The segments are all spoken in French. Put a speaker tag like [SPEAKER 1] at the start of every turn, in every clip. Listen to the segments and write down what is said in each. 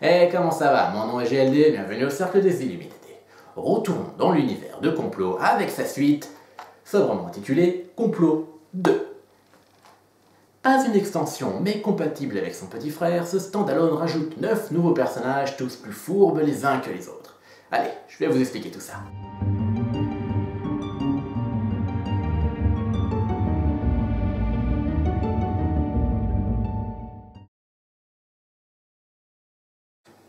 [SPEAKER 1] Eh, comment ça va? Mon nom est GLD, bienvenue au Cercle des Illuminés. Retournons dans l'univers de Complot avec sa suite, sobrement intitulée Complot 2. Pas une extension, mais compatible avec son petit frère, ce standalone rajoute 9 nouveaux personnages, tous plus fourbes les uns que les autres. Allez, je vais vous expliquer tout ça.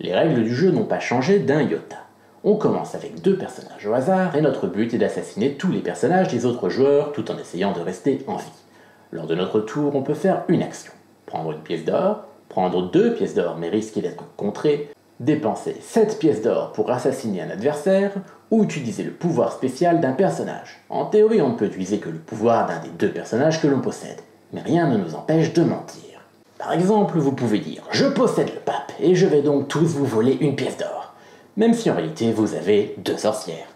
[SPEAKER 1] Les règles du jeu n'ont pas changé d'un iota. On commence avec 2 personnages au hasard et notre but est d'assassiner tous les personnages des autres joueurs tout en essayant de rester en vie. Lors de notre tour, on peut faire une action. Prendre une pièce d'or, prendre 2 pièces d'or mais risquer d'être contré, dépenser 7 pièces d'or pour assassiner un adversaire ou utiliser le pouvoir spécial d'un personnage. En théorie, on ne peut utiliser que le pouvoir d'un des 2 personnages que l'on possède, mais rien ne nous empêche de mentir. Par exemple, vous pouvez dire « Je possède le pape et je vais donc tous vous voler une pièce d'or », même si en réalité vous avez 2 sorcières.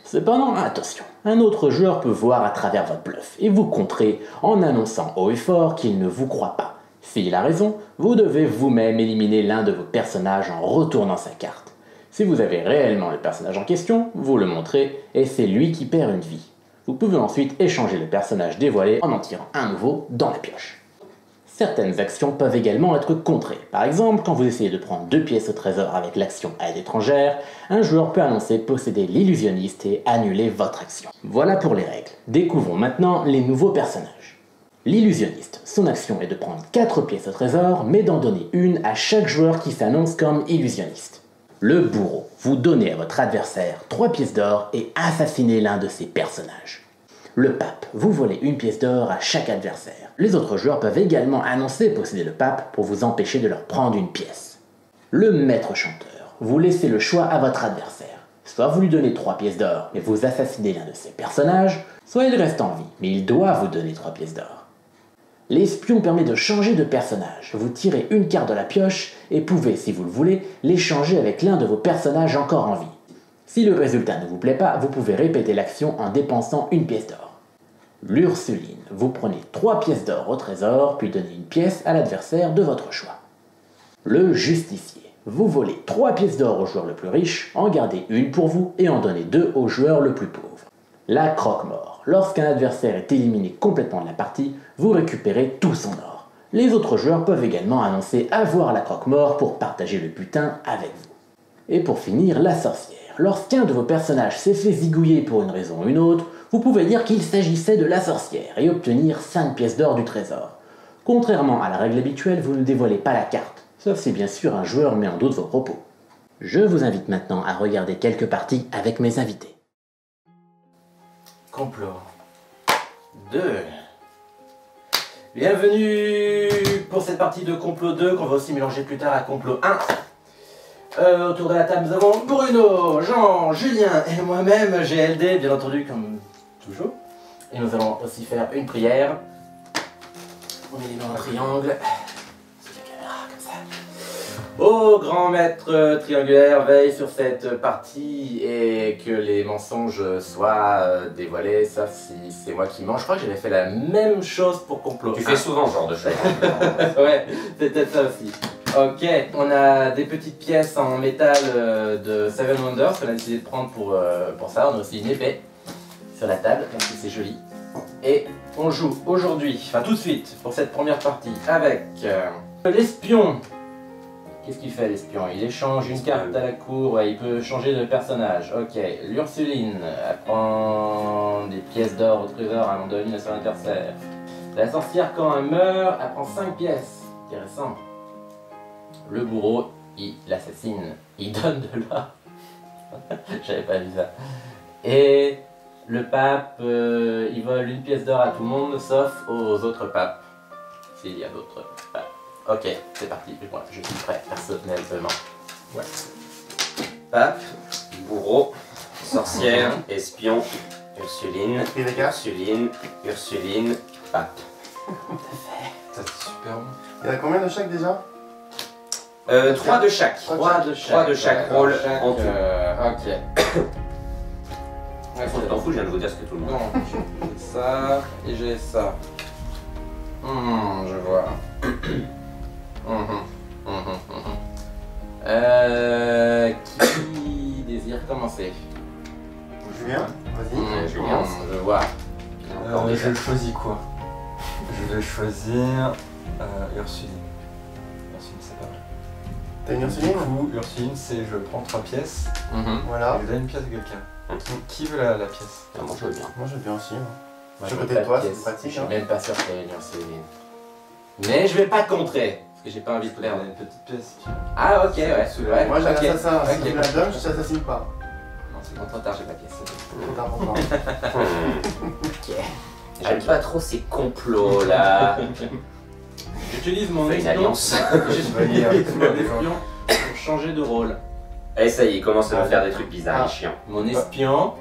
[SPEAKER 1] Cependant, attention, un autre joueur peut voir à travers votre bluff et vous contrer en annonçant haut et fort qu'il ne vous croit pas. S'il a raison, vous devez vous-même éliminer l'un de vos personnages en retournant sa carte. Si vous avez réellement le personnage en question, vous le montrez et c'est lui qui perd une vie. Vous pouvez ensuite échanger le personnage dévoilé en tirant un nouveau dans la pioche. Certaines actions peuvent également être contrées. Par exemple, quand vous essayez de prendre 2 pièces au trésor avec l'action aide étrangère, un joueur peut annoncer posséder l'illusionniste et annuler votre action. Voilà pour les règles. Découvrons maintenant les nouveaux personnages. L'illusionniste, son action est de prendre 4 pièces au trésor, mais d'en donner une à chaque joueur qui s'annonce comme illusionniste. Le bourreau, vous donnez à votre adversaire 3 pièces d'or et assassinez l'un de ses personnages. Le pape, vous volez une pièce d'or à chaque adversaire. Les autres joueurs peuvent également annoncer posséder le pape pour vous empêcher de leur prendre une pièce. Le maître chanteur, vous laissez le choix à votre adversaire. Soit vous lui donnez 3 pièces d'or, mais vous assassinez l'un de ses personnages, soit il reste en vie, mais il doit vous donner 3 pièces d'or. L'espion permet de changer de personnage. Vous tirez une carte de la pioche et pouvez, si vous le voulez, l'échanger avec l'un de vos personnages encore en vie. Si le résultat ne vous plaît pas, vous pouvez répéter l'action en dépensant une pièce d'or. L'Ursuline, vous prenez 3 pièces d'or au trésor, puis donnez une pièce à l'adversaire de votre choix. Le Justicier, vous volez 3 pièces d'or au joueur le plus riche, en gardez une pour vous et en donnez 2 au joueur le plus pauvre. La Croque-Mort, lorsqu'un adversaire est éliminé complètement de la partie, vous récupérez tout son or. Les autres joueurs peuvent également annoncer avoir la Croque-Mort pour partager le butin avec vous. Et pour finir, la Sorcière. Lorsqu'un de vos personnages s'est fait zigouiller pour une raison ou une autre, vous pouvez dire qu'il s'agissait de la sorcière et obtenir 5 pièces d'or du trésor. Contrairement à la règle habituelle, vous ne dévoilez pas la carte, sauf si bien sûr un joueur met en doute vos propos. Je vous invite maintenant à regarder quelques parties avec mes invités. Complot 2. Bienvenue pour cette partie de Complot 2 qu'on va aussi mélanger plus tard à Complot 1. Autour de la table, nous avons Bruno, Jean, Julien et moi-même, GLD, bien entendu, comme toujours. Et nous allons aussi faire une prière. On met les mains en triangle. Sur la caméra, comme ça. Ô grand maître triangulaire, veille sur cette partie et que les mensonges soient dévoilés, sauf si c'est moi qui mens. Je crois que j'avais fait la même chose pour Complot.
[SPEAKER 2] Tu fais souvent ce genre de choses.
[SPEAKER 1] Ouais, c'est peut-être ça aussi. Ok, on a des petites pièces en métal de Seven Wonders qu'on a décidé de prendre pour ça. On a aussi une épée sur la table, donc c'est joli. Et on joue aujourd'hui, enfin tout de suite, pour cette première partie, avec l'espion. Qu'est-ce qu'il fait l'espion? Il échange une carte à la cour, ouais, il peut changer de personnage. Ok, l'Ursuline, elle prend des pièces d'or au trésor, elle en donne une à son adversaire. La sorcière, quand elle meurt, elle prend 5 pièces. Intéressant. Le bourreau, il l'assassine, il donne de l'or. J'avais pas vu ça. Et le pape, il vole une pièce d'or à tout le monde, sauf aux autres papes. S'il y a d'autres papes. Ok, c'est parti, moi je suis prêt personnellement. Ouais.
[SPEAKER 2] Pape, bourreau, sorcière, espion, Ursuline, Ursuline, pape.
[SPEAKER 3] Ça c'est super bon.
[SPEAKER 4] Il y en a combien de chaque déjà?
[SPEAKER 2] 3 de chaque.
[SPEAKER 1] 3 de chaque.
[SPEAKER 2] 3 de chaque rôle en tout.
[SPEAKER 1] Ok.
[SPEAKER 2] On t'en fout, je viens de vous dire ce que tout le monde.
[SPEAKER 1] Donc, j'ai ça et j'ai ça. Je vois. Qui désire commencer?
[SPEAKER 4] Julien, vas-y.
[SPEAKER 2] Julien.
[SPEAKER 1] Je vois.
[SPEAKER 3] Je choisis quoi? Je vais choisir Ursuline. Ursuline, c'est pas mal.
[SPEAKER 4] T'as une
[SPEAKER 3] Du
[SPEAKER 4] Ursuline?
[SPEAKER 3] coup, Ursuline, c'est je prends 3 pièces
[SPEAKER 4] Voilà.
[SPEAKER 3] et je donne une pièce à quelqu'un. Qui veut la pièce?
[SPEAKER 2] Ah, moi je veux bien.
[SPEAKER 4] Moi j'aime bien aussi. Hein.
[SPEAKER 1] Moi,
[SPEAKER 4] Sur
[SPEAKER 1] je
[SPEAKER 4] côté
[SPEAKER 1] veux
[SPEAKER 4] de
[SPEAKER 1] pas
[SPEAKER 4] toi,
[SPEAKER 1] pièce.
[SPEAKER 4] c'est pratique.
[SPEAKER 1] Je suis
[SPEAKER 4] Hein.
[SPEAKER 1] même pas sûr qu'il y ait une Ursuline. Mais je vais pas contrer, parce que j'ai pas envie de perdre.
[SPEAKER 3] Une petite pièce.
[SPEAKER 1] Ah ok, ouais. Ouais,
[SPEAKER 4] Moi j'ai un
[SPEAKER 1] ok.
[SPEAKER 4] assassin, si
[SPEAKER 1] Ok.
[SPEAKER 4] tu me la donnes, je t'assassine pas.
[SPEAKER 3] Non, c'est
[SPEAKER 1] Bon, trop tard, j'ai pas de pièce.
[SPEAKER 4] Trop tard pour moi.
[SPEAKER 1] Ok.
[SPEAKER 2] J'aime pas trop ces complots là.
[SPEAKER 1] J'utilise mon
[SPEAKER 2] Fais une
[SPEAKER 1] espion.
[SPEAKER 2] alliance.
[SPEAKER 1] J'utilise mon espion pour changer de rôle.
[SPEAKER 2] Et ça y est, il commence à me faire des trucs bizarres et chiants.
[SPEAKER 1] Mon espion,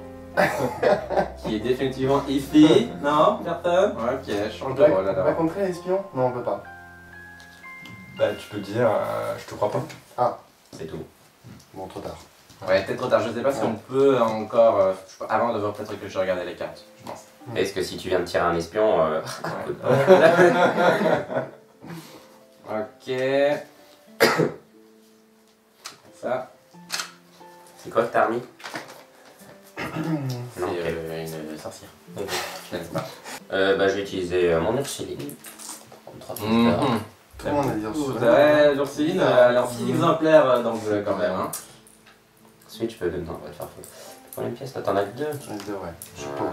[SPEAKER 1] qui est définitivement ici. Non, personne? Ok, je change
[SPEAKER 4] On
[SPEAKER 1] de rôle
[SPEAKER 4] va
[SPEAKER 1] alors.
[SPEAKER 4] contrer l'espion? Non, on peut pas.
[SPEAKER 3] Bah, tu peux dire, je te crois pas.
[SPEAKER 2] C'est tout.
[SPEAKER 4] Bon, trop tard.
[SPEAKER 1] Ouais, peut-être trop tard. Je sais pas si on peut encore. Avant de voir peut-être que je regardais les cartes, je pense.
[SPEAKER 2] Est-ce que si tu viens de tirer un espion,
[SPEAKER 1] Ok. Ça,
[SPEAKER 2] c'est quoi que t'as remis?
[SPEAKER 1] c'est
[SPEAKER 2] Non, ok.
[SPEAKER 1] une sorcière.
[SPEAKER 2] Ok.
[SPEAKER 1] Je ne sais pas.
[SPEAKER 2] Bah, je vais utiliser mon Ursuline. Pour prendre 3 pièces d'or.
[SPEAKER 4] Tout le monde a dit Ursuline.
[SPEAKER 1] Ouais, l'Ursuline, elle est en 6 exemplaires dans le jeu quand même. Hein.
[SPEAKER 2] Ensuite, je peux donner. On va te faire faute. Combien de pièces? Toi, t'en as que 2?
[SPEAKER 4] J'en ai deux, ouais. Je suis
[SPEAKER 2] Ouais.
[SPEAKER 4] pauvre.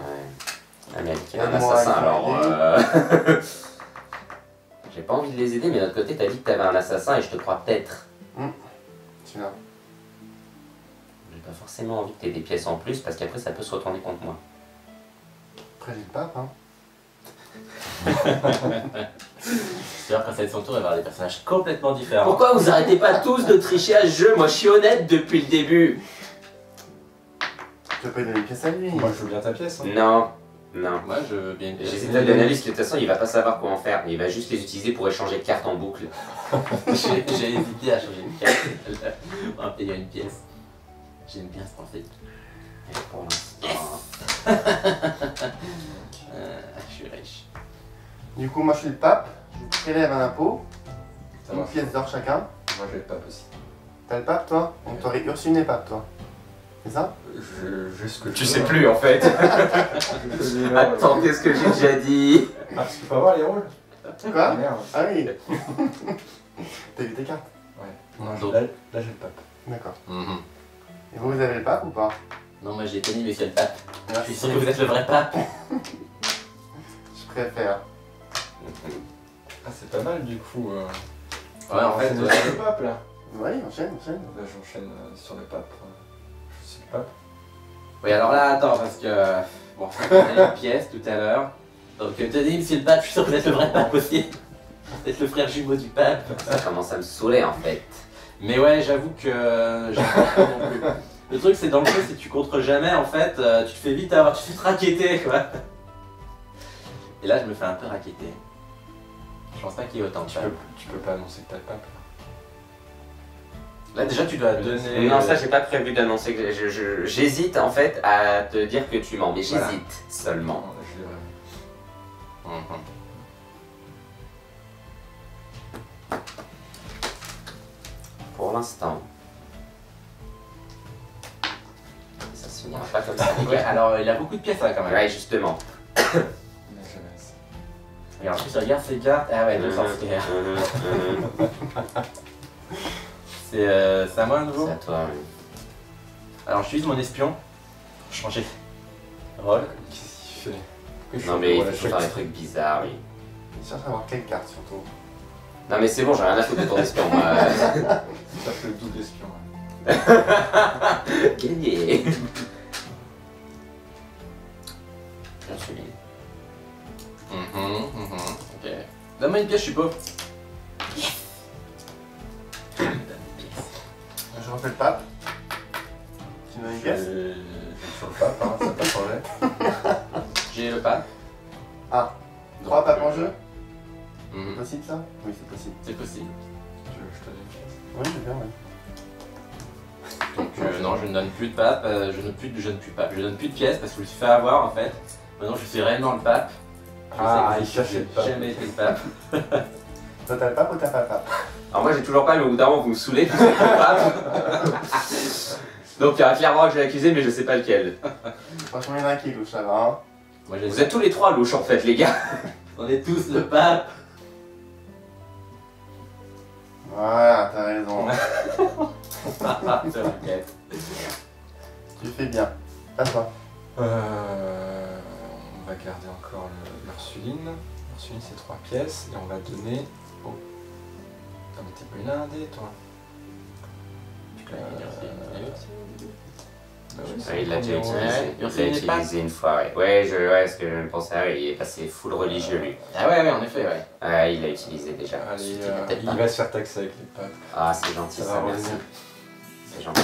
[SPEAKER 2] Ah, mais elle est un
[SPEAKER 4] Aide-moi
[SPEAKER 2] assassin
[SPEAKER 4] à
[SPEAKER 2] alors.
[SPEAKER 4] aider.
[SPEAKER 2] J'ai pas envie de les aider, mais d'un autre côté, t'as dit que t'avais un assassin et je te crois peut-être.
[SPEAKER 4] Celui-là.
[SPEAKER 2] J'ai pas forcément envie que t'aies des pièces en plus parce qu'après, ça peut se retourner contre moi.
[SPEAKER 4] Après, j'ai le pape, hein.
[SPEAKER 1] J'espère que ça va être son tour, il va y avoir des personnages complètement différents.
[SPEAKER 2] Pourquoi vous arrêtez pas tous de tricher à ce jeu? Moi, je suis honnête depuis le début.
[SPEAKER 4] Tu vas pas lui donner une pièce à lui.
[SPEAKER 3] Moi, je veux bien ta pièce. Hein.
[SPEAKER 2] Non, non.
[SPEAKER 1] Moi, je veux bien une pièce.
[SPEAKER 2] J'hésite à lui donner la liste, de toute façon, il va pas savoir quoi en faire. Il va juste les utiliser pour échanger de cartes en boucle.
[SPEAKER 1] J'ai hésité à changer une carte. On va payer une pièce. J'ai une pièce en fait.
[SPEAKER 2] Et pour l'instant,
[SPEAKER 1] Je suis riche.
[SPEAKER 4] Du coup, moi je suis le pape. Je vous prélève un impôt.
[SPEAKER 3] Ça
[SPEAKER 4] Une
[SPEAKER 3] va.
[SPEAKER 4] pièce d'or chacun.
[SPEAKER 3] Moi, je vais pas aussi.
[SPEAKER 4] T'as le pape, toi? Donc t'aurais Ursuline et pape, toi. C'est ça?
[SPEAKER 3] Juste que
[SPEAKER 2] tu sais plus en fait.
[SPEAKER 3] Attends.
[SPEAKER 2] Attends, qu'est-ce que j'ai déjà dit?
[SPEAKER 3] Ah, parce qu'il faut avoir les rôles.
[SPEAKER 4] Quoi?
[SPEAKER 3] Ah, merde.
[SPEAKER 4] Ah oui. T'as vu tes cartes?
[SPEAKER 3] Non,
[SPEAKER 1] Donc-
[SPEAKER 3] là, j'ai le pape.
[SPEAKER 4] D'accord.
[SPEAKER 1] Mhm.
[SPEAKER 4] Et vous avez le pape ou pas?
[SPEAKER 1] Non, moi j'ai tenu monsieur le pape. Je
[SPEAKER 4] Merci.
[SPEAKER 1] suis sûr que vous êtes le vrai pape.
[SPEAKER 4] Je préfère.
[SPEAKER 3] Ah, c'est pas mal du coup.
[SPEAKER 1] Ouais, en fait,
[SPEAKER 3] c'est
[SPEAKER 1] ouais.
[SPEAKER 3] le pape là.
[SPEAKER 4] Oui, enchaîne, enchaîne.
[SPEAKER 3] Là, j'enchaîne sur le pape. Je suis le pape.
[SPEAKER 1] Oui, alors là, attends, parce que. Bon, on a une pièce tout à l'heure. Donc, tenez, monsieur le pape, je suis sûr que vous êtes le vrai pape aussi. Vous êtes le frère jumeau du pape.
[SPEAKER 2] Ça commence à me saouler en fait.
[SPEAKER 1] Mais ouais, j'avoue que. J'aime pas trop non plus. Le truc, c'est dans le jeu, si tu contres jamais, en fait, tu te fais vite avoir. Tu te fais raqueter, quoi. Et là, je me fais un peu raqueter. Je pense pas qu'il y ait autant de papes.
[SPEAKER 3] Tu peux pas annoncer que t'as le pape.
[SPEAKER 1] Là, déjà, tu dois donner.
[SPEAKER 2] Non, ça j'ai pas prévu d'annoncer que j'hésite en fait à te dire que tu mens, mais
[SPEAKER 1] Voilà.
[SPEAKER 2] j'hésite seulement.
[SPEAKER 3] Non, là, je l'ai vraiment.
[SPEAKER 1] Mhm.
[SPEAKER 2] Pour l'instant. Ça se finira pas comme ça.
[SPEAKER 1] Ouais, alors il a beaucoup de pièces là quand même.
[SPEAKER 2] Ouais, justement.
[SPEAKER 3] Mais jamais assez.
[SPEAKER 1] Et en plus, regarde ces cartes. Ah ouais, deux sorcières. C'est à moi à nouveau.
[SPEAKER 2] C'est à toi. Oui.
[SPEAKER 1] Alors, je suis mon espion. Changer. Rôle.
[SPEAKER 3] Qu'est-ce qu'il fait? Pourquoi je
[SPEAKER 2] Non
[SPEAKER 3] fais
[SPEAKER 2] mais il
[SPEAKER 3] voilà,
[SPEAKER 2] faut
[SPEAKER 3] chaque-
[SPEAKER 2] faire des trucs bizarres, oui.
[SPEAKER 4] Il cherche à avoir quelle carte surtout.
[SPEAKER 2] Non mais c'est bon, j'ai rien à foutre de ton espion, moi.
[SPEAKER 3] Ça fait le double espion. Ouais.
[SPEAKER 2] Gagné. Ursuline.
[SPEAKER 1] Ok. Donne-moi une pièce, je suis pauvre.
[SPEAKER 4] Je refais le pape. Tu me donnes une pièce?
[SPEAKER 3] Sur le pape, hein, ça n'a pas changé.
[SPEAKER 1] J'ai le pape.
[SPEAKER 4] Ah, 3 papes en jeu?
[SPEAKER 1] Mhm.
[SPEAKER 4] C'est possible ça? Oui, c'est possible.
[SPEAKER 1] C'est possible.
[SPEAKER 3] Je te donne une pièce.
[SPEAKER 4] Oui, je veux bien, oui.
[SPEAKER 1] Donc non, je ne donne plus de pape, je ne donne plus de pièces parce que je me suis fait avoir en fait. Maintenant je suis réellement le pape. Je
[SPEAKER 3] Ah,
[SPEAKER 1] sais que
[SPEAKER 3] il cherchait le pape.
[SPEAKER 1] j'ai jamais été le pape.
[SPEAKER 4] Toi t'as le pape ou t'as pas le pape?
[SPEAKER 2] Alors moi j'ai toujours pas, mais au bout d'un moment vous me saoulez, tous ces coupables. Donc il y a clairement que j'ai accusé, mais je sais pas lequel.
[SPEAKER 4] Franchement, il y en a un qui est louche, ça va, hein.
[SPEAKER 5] Moi,
[SPEAKER 2] Vous êtes tous les trois louches en fait, les gars.
[SPEAKER 5] On est tous le pape.
[SPEAKER 4] Voilà, t'as raison.
[SPEAKER 5] C'est vrai.
[SPEAKER 4] Tu fais bien. À toi.
[SPEAKER 3] On va garder encore l'Ursuline. L'Ursuline, c'est 3 pièces. Et on va donner au... T'en étais pas une indé, toi. Bah oui, c'est
[SPEAKER 2] Ouais, il l'a
[SPEAKER 3] le
[SPEAKER 2] déjà
[SPEAKER 3] premier
[SPEAKER 2] utilisé.
[SPEAKER 3] rôle.
[SPEAKER 2] Il l'a
[SPEAKER 5] Ursuline n'est pas-
[SPEAKER 2] utilisé une fois, ouais. Ouais, ce que je pensais, ouais, il est passé full religieux lui.
[SPEAKER 5] Ah ouais, en effet, ouais.
[SPEAKER 2] Ouais, il l'a utilisé déjà.
[SPEAKER 3] Allez,
[SPEAKER 5] C'était peut-être
[SPEAKER 3] il
[SPEAKER 5] pas.
[SPEAKER 3] va se faire taxer avec les papes.
[SPEAKER 2] Ah, c'est gentil
[SPEAKER 3] Ça
[SPEAKER 2] ça,
[SPEAKER 3] va
[SPEAKER 2] merci.
[SPEAKER 3] revenir.
[SPEAKER 2] C'est gentil.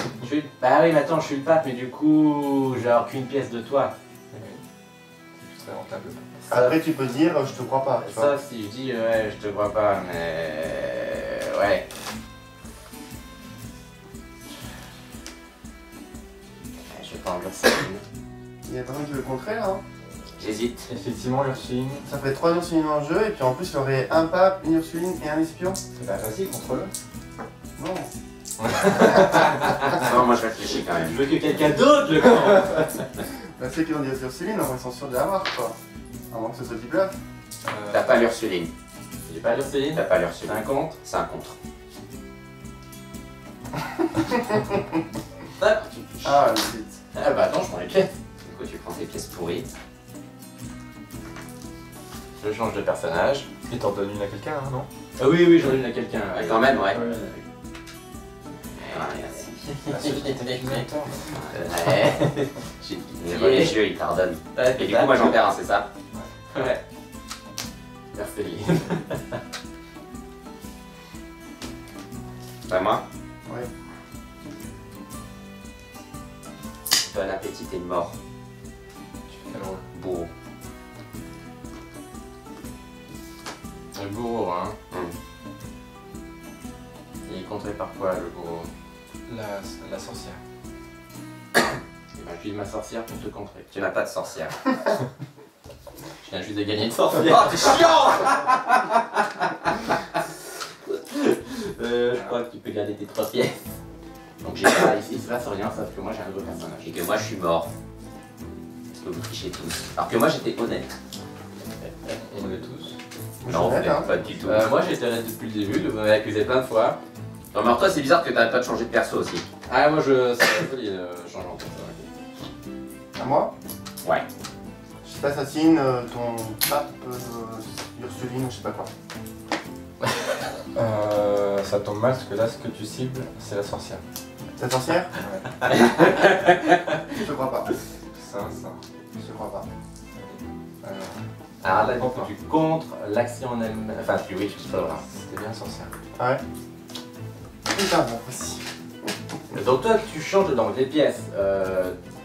[SPEAKER 5] Bah oui, mais attends, je suis le pape, mais du coup, j'ai alors qu'une pièce de toi.
[SPEAKER 3] C'est très rentable.
[SPEAKER 4] Après, tu peux dire, je te crois pas. Tu vois.
[SPEAKER 5] Ça, si je dis, ouais, je te crois pas, mais. Ouais. Je vais pas en Ursuline.
[SPEAKER 4] Il y a personne qui veut le contrer là, hein.
[SPEAKER 5] J'hésite.
[SPEAKER 3] Effectivement, Ursuline.
[SPEAKER 4] Ça fait 3 Ursulines en jeu, et puis en plus, il y aurait un pape, une Ursuline et un espion.
[SPEAKER 3] Bah vas-y, contrôle-le.
[SPEAKER 4] Non.
[SPEAKER 2] Non, moi je réfléchis quand
[SPEAKER 5] Je
[SPEAKER 2] même.
[SPEAKER 5] veux que quelqu'un d'autre le camp.
[SPEAKER 4] Bah, ceux qui ont des Ursulines, ils sont sûrs de l'avoir, quoi. À moins que ce soit du bluff.
[SPEAKER 2] T'as pas l'Ursuline.
[SPEAKER 5] J'ai pas l'Ursuline.
[SPEAKER 2] T'as pas
[SPEAKER 5] C'est
[SPEAKER 2] l'Ursuline.
[SPEAKER 5] un compte.
[SPEAKER 2] C'est un contre.
[SPEAKER 4] Ah, le vite.
[SPEAKER 5] Ah bah attends, je prends les pièces.
[SPEAKER 2] Du coup, tu prends tes pièces pourries.
[SPEAKER 5] Je change de personnage.
[SPEAKER 3] Et t'en donnes une à quelqu'un, hein, non?
[SPEAKER 5] Ah oui, oui, j'en ai une à quelqu'un.
[SPEAKER 2] Ouais, quand même, ouais.
[SPEAKER 5] Ouais.
[SPEAKER 2] Ah, merci.
[SPEAKER 3] Ah, celui qui t'a filmé, toi.
[SPEAKER 2] Ouais. Les religieux, ils pardonnent. Et du coup, moi j'en perds un, c'est ça?
[SPEAKER 5] Ouais. Merci.
[SPEAKER 2] Pas moi?
[SPEAKER 4] Ouais.
[SPEAKER 2] Bon appétit, t'es mort.
[SPEAKER 3] Tu fais quel rôle?
[SPEAKER 2] Bourreau.
[SPEAKER 5] Le bourreau, hein.
[SPEAKER 2] Hum.
[SPEAKER 5] Il est contré par quoi, le bourreau?
[SPEAKER 3] La sorcière.
[SPEAKER 5] Eh ben, je suis ma sorcière pour te contrer.
[SPEAKER 2] Tu n'as pas de sorcière.
[SPEAKER 5] Je viens juste de gagner une sorcière.
[SPEAKER 2] Oh, t'es chiant!
[SPEAKER 5] Je crois que tu peux garder tes 3 pièces. Donc j'ai pas, il se passe rien, sauf que moi j'ai un nouveau personnage.
[SPEAKER 2] Et que moi je suis mort. Parce que vous trichez tous. Alors que moi j'étais honnête.
[SPEAKER 3] On l'est tous.
[SPEAKER 2] Non,
[SPEAKER 4] honnête, hein.
[SPEAKER 2] pas du tout.
[SPEAKER 5] Moi j'étais honnête depuis le début, vous m'avez accusé plein de fois.
[SPEAKER 2] Non, mais alors toi, c'est bizarre que t'arrêtes pas de changer de perso aussi.
[SPEAKER 5] Ah, moi je. C'est joli le changement comme ça.
[SPEAKER 4] À moi?
[SPEAKER 2] Ouais.
[SPEAKER 4] Je t'assassine ton pape Ursuline, je sais pas quoi.
[SPEAKER 3] Ça tombe mal parce que là, ce que tu cibles, c'est la sorcière.
[SPEAKER 4] Ta sorcière?
[SPEAKER 3] Ouais.
[SPEAKER 4] Je te crois pas.
[SPEAKER 3] Ça.
[SPEAKER 4] Je te crois pas.
[SPEAKER 5] Alors là, tu contres l'action en elle-même. Enfin, oui, je sais pas.
[SPEAKER 3] C'était bien sorcière.
[SPEAKER 4] Ah ouais? Putain, bon, aussi.
[SPEAKER 5] Donc toi, tu changes donc les pièces,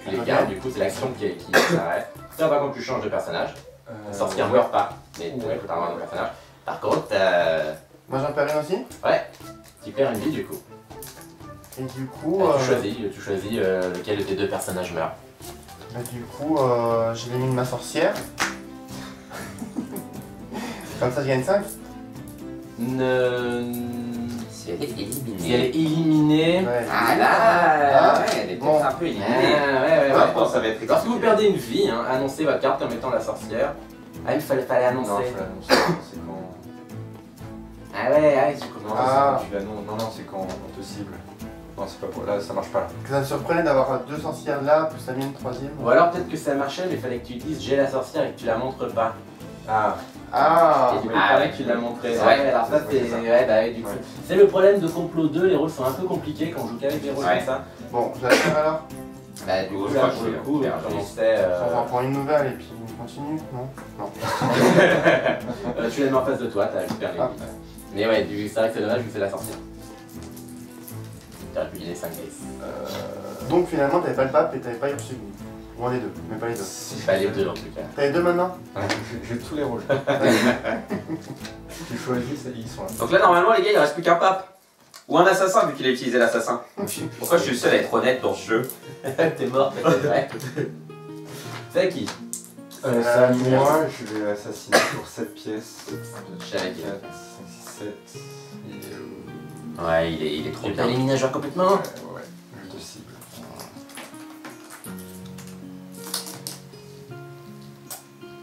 [SPEAKER 5] tu les
[SPEAKER 4] Ok.
[SPEAKER 5] gardes, du coup c'est l'action qui s'arrête. Toi par contre tu changes de personnage, la sorcière meurt pas, mais tu
[SPEAKER 3] Ouais.
[SPEAKER 5] écoutes un de personnage. Par contre,
[SPEAKER 4] Moi j'en perds une aussi.
[SPEAKER 5] tu perds une vie du coup.
[SPEAKER 4] Et du coup,
[SPEAKER 5] Tu choisis lequel de tes 2 personnages meurt.
[SPEAKER 4] j'élimine ma sorcière. Comme ça, je gagne 5.
[SPEAKER 2] Si elle est éliminée.
[SPEAKER 5] Si elle est éliminée.
[SPEAKER 4] Ouais.
[SPEAKER 2] Ah là,
[SPEAKER 4] Ah.
[SPEAKER 2] ouais, elle est
[SPEAKER 4] Bon.
[SPEAKER 2] peut-être un peu
[SPEAKER 5] Ah,
[SPEAKER 2] éliminée.
[SPEAKER 5] ouais.
[SPEAKER 2] Ah, bon, ça va être
[SPEAKER 5] Lorsque vous perdez une vie, hein, annoncez votre carte comme étant la sorcière. Ah, il fallait annoncer.
[SPEAKER 3] Non, faut l'annoncer, c'est quand.
[SPEAKER 5] Ah ouais, tu
[SPEAKER 3] Non,
[SPEAKER 5] commences.
[SPEAKER 4] Ah.
[SPEAKER 3] c'est quand tu l'annonces. Non, c'est quand on te cible. Non, c'est pas pour. Là, ça marche pas là.
[SPEAKER 4] Que ça me surprenait d'avoir 2 sorcières là, plus la mienne 3ème.
[SPEAKER 5] Ou alors peut-être que ça marchait, mais il fallait que tu dises j'ai la sorcière et que tu la montres pas.
[SPEAKER 3] Ah,
[SPEAKER 4] Ah.
[SPEAKER 5] Et du coup,
[SPEAKER 2] Ah,
[SPEAKER 5] il fallait
[SPEAKER 2] ouais.
[SPEAKER 5] que tu l'as montré.
[SPEAKER 2] C'est
[SPEAKER 5] Ouais,
[SPEAKER 2] vrai.
[SPEAKER 5] alors ça, c'est.
[SPEAKER 3] C'est ça.
[SPEAKER 5] Ouais, bah, ouais, du coup.
[SPEAKER 3] Ouais.
[SPEAKER 5] C'est le problème de Complot 2, les rôles sont un peu compliqués quand on joue qu'avec des rôles
[SPEAKER 2] Ouais.
[SPEAKER 5] comme ça.
[SPEAKER 4] Bon, je la tire alors.
[SPEAKER 5] Bah, du coup,
[SPEAKER 2] Je
[SPEAKER 5] là,
[SPEAKER 2] crois
[SPEAKER 5] pour
[SPEAKER 2] que
[SPEAKER 5] le
[SPEAKER 2] je
[SPEAKER 5] coup,
[SPEAKER 2] vais
[SPEAKER 5] on
[SPEAKER 2] faire
[SPEAKER 5] commençait.
[SPEAKER 4] On en prend une nouvelle et puis on continue, non? Non.
[SPEAKER 5] Tu la mets en face de toi, t'as récupéré les
[SPEAKER 4] Ah.
[SPEAKER 5] vies. Mais ouais, c'est vrai que c'est dommage vu que c'est la sorcière. T'aurais pu gagner 5 cases.
[SPEAKER 4] Donc finalement, t'avais pas le pape et t'avais pas Ursuline. Ou un des deux, mais pas les deux.
[SPEAKER 5] C'est pas les 2 en tout cas.
[SPEAKER 4] T'as les deux maintenant?
[SPEAKER 3] j'ai tous les rôles. Tu choisis, ils sont là.
[SPEAKER 2] Donc là, normalement, les gars, il reste plus qu'un pape. Ou un assassin, vu qu'il a utilisé l'assassin. Pourquoi je suis le seul à être honnête dans ce jeu?
[SPEAKER 5] T'es mort, peut-être, ouais. C'est qui
[SPEAKER 3] Ça, moi, je vais assassiner pour 7 pièces.
[SPEAKER 5] Je savais qui.
[SPEAKER 3] 4, 5, 6, 7. Il est où?
[SPEAKER 5] Ouais, il est trop
[SPEAKER 2] Tu
[SPEAKER 5] bien.
[SPEAKER 2] peux éliminer un joueur complètement.
[SPEAKER 3] Ouais, jeu de cible.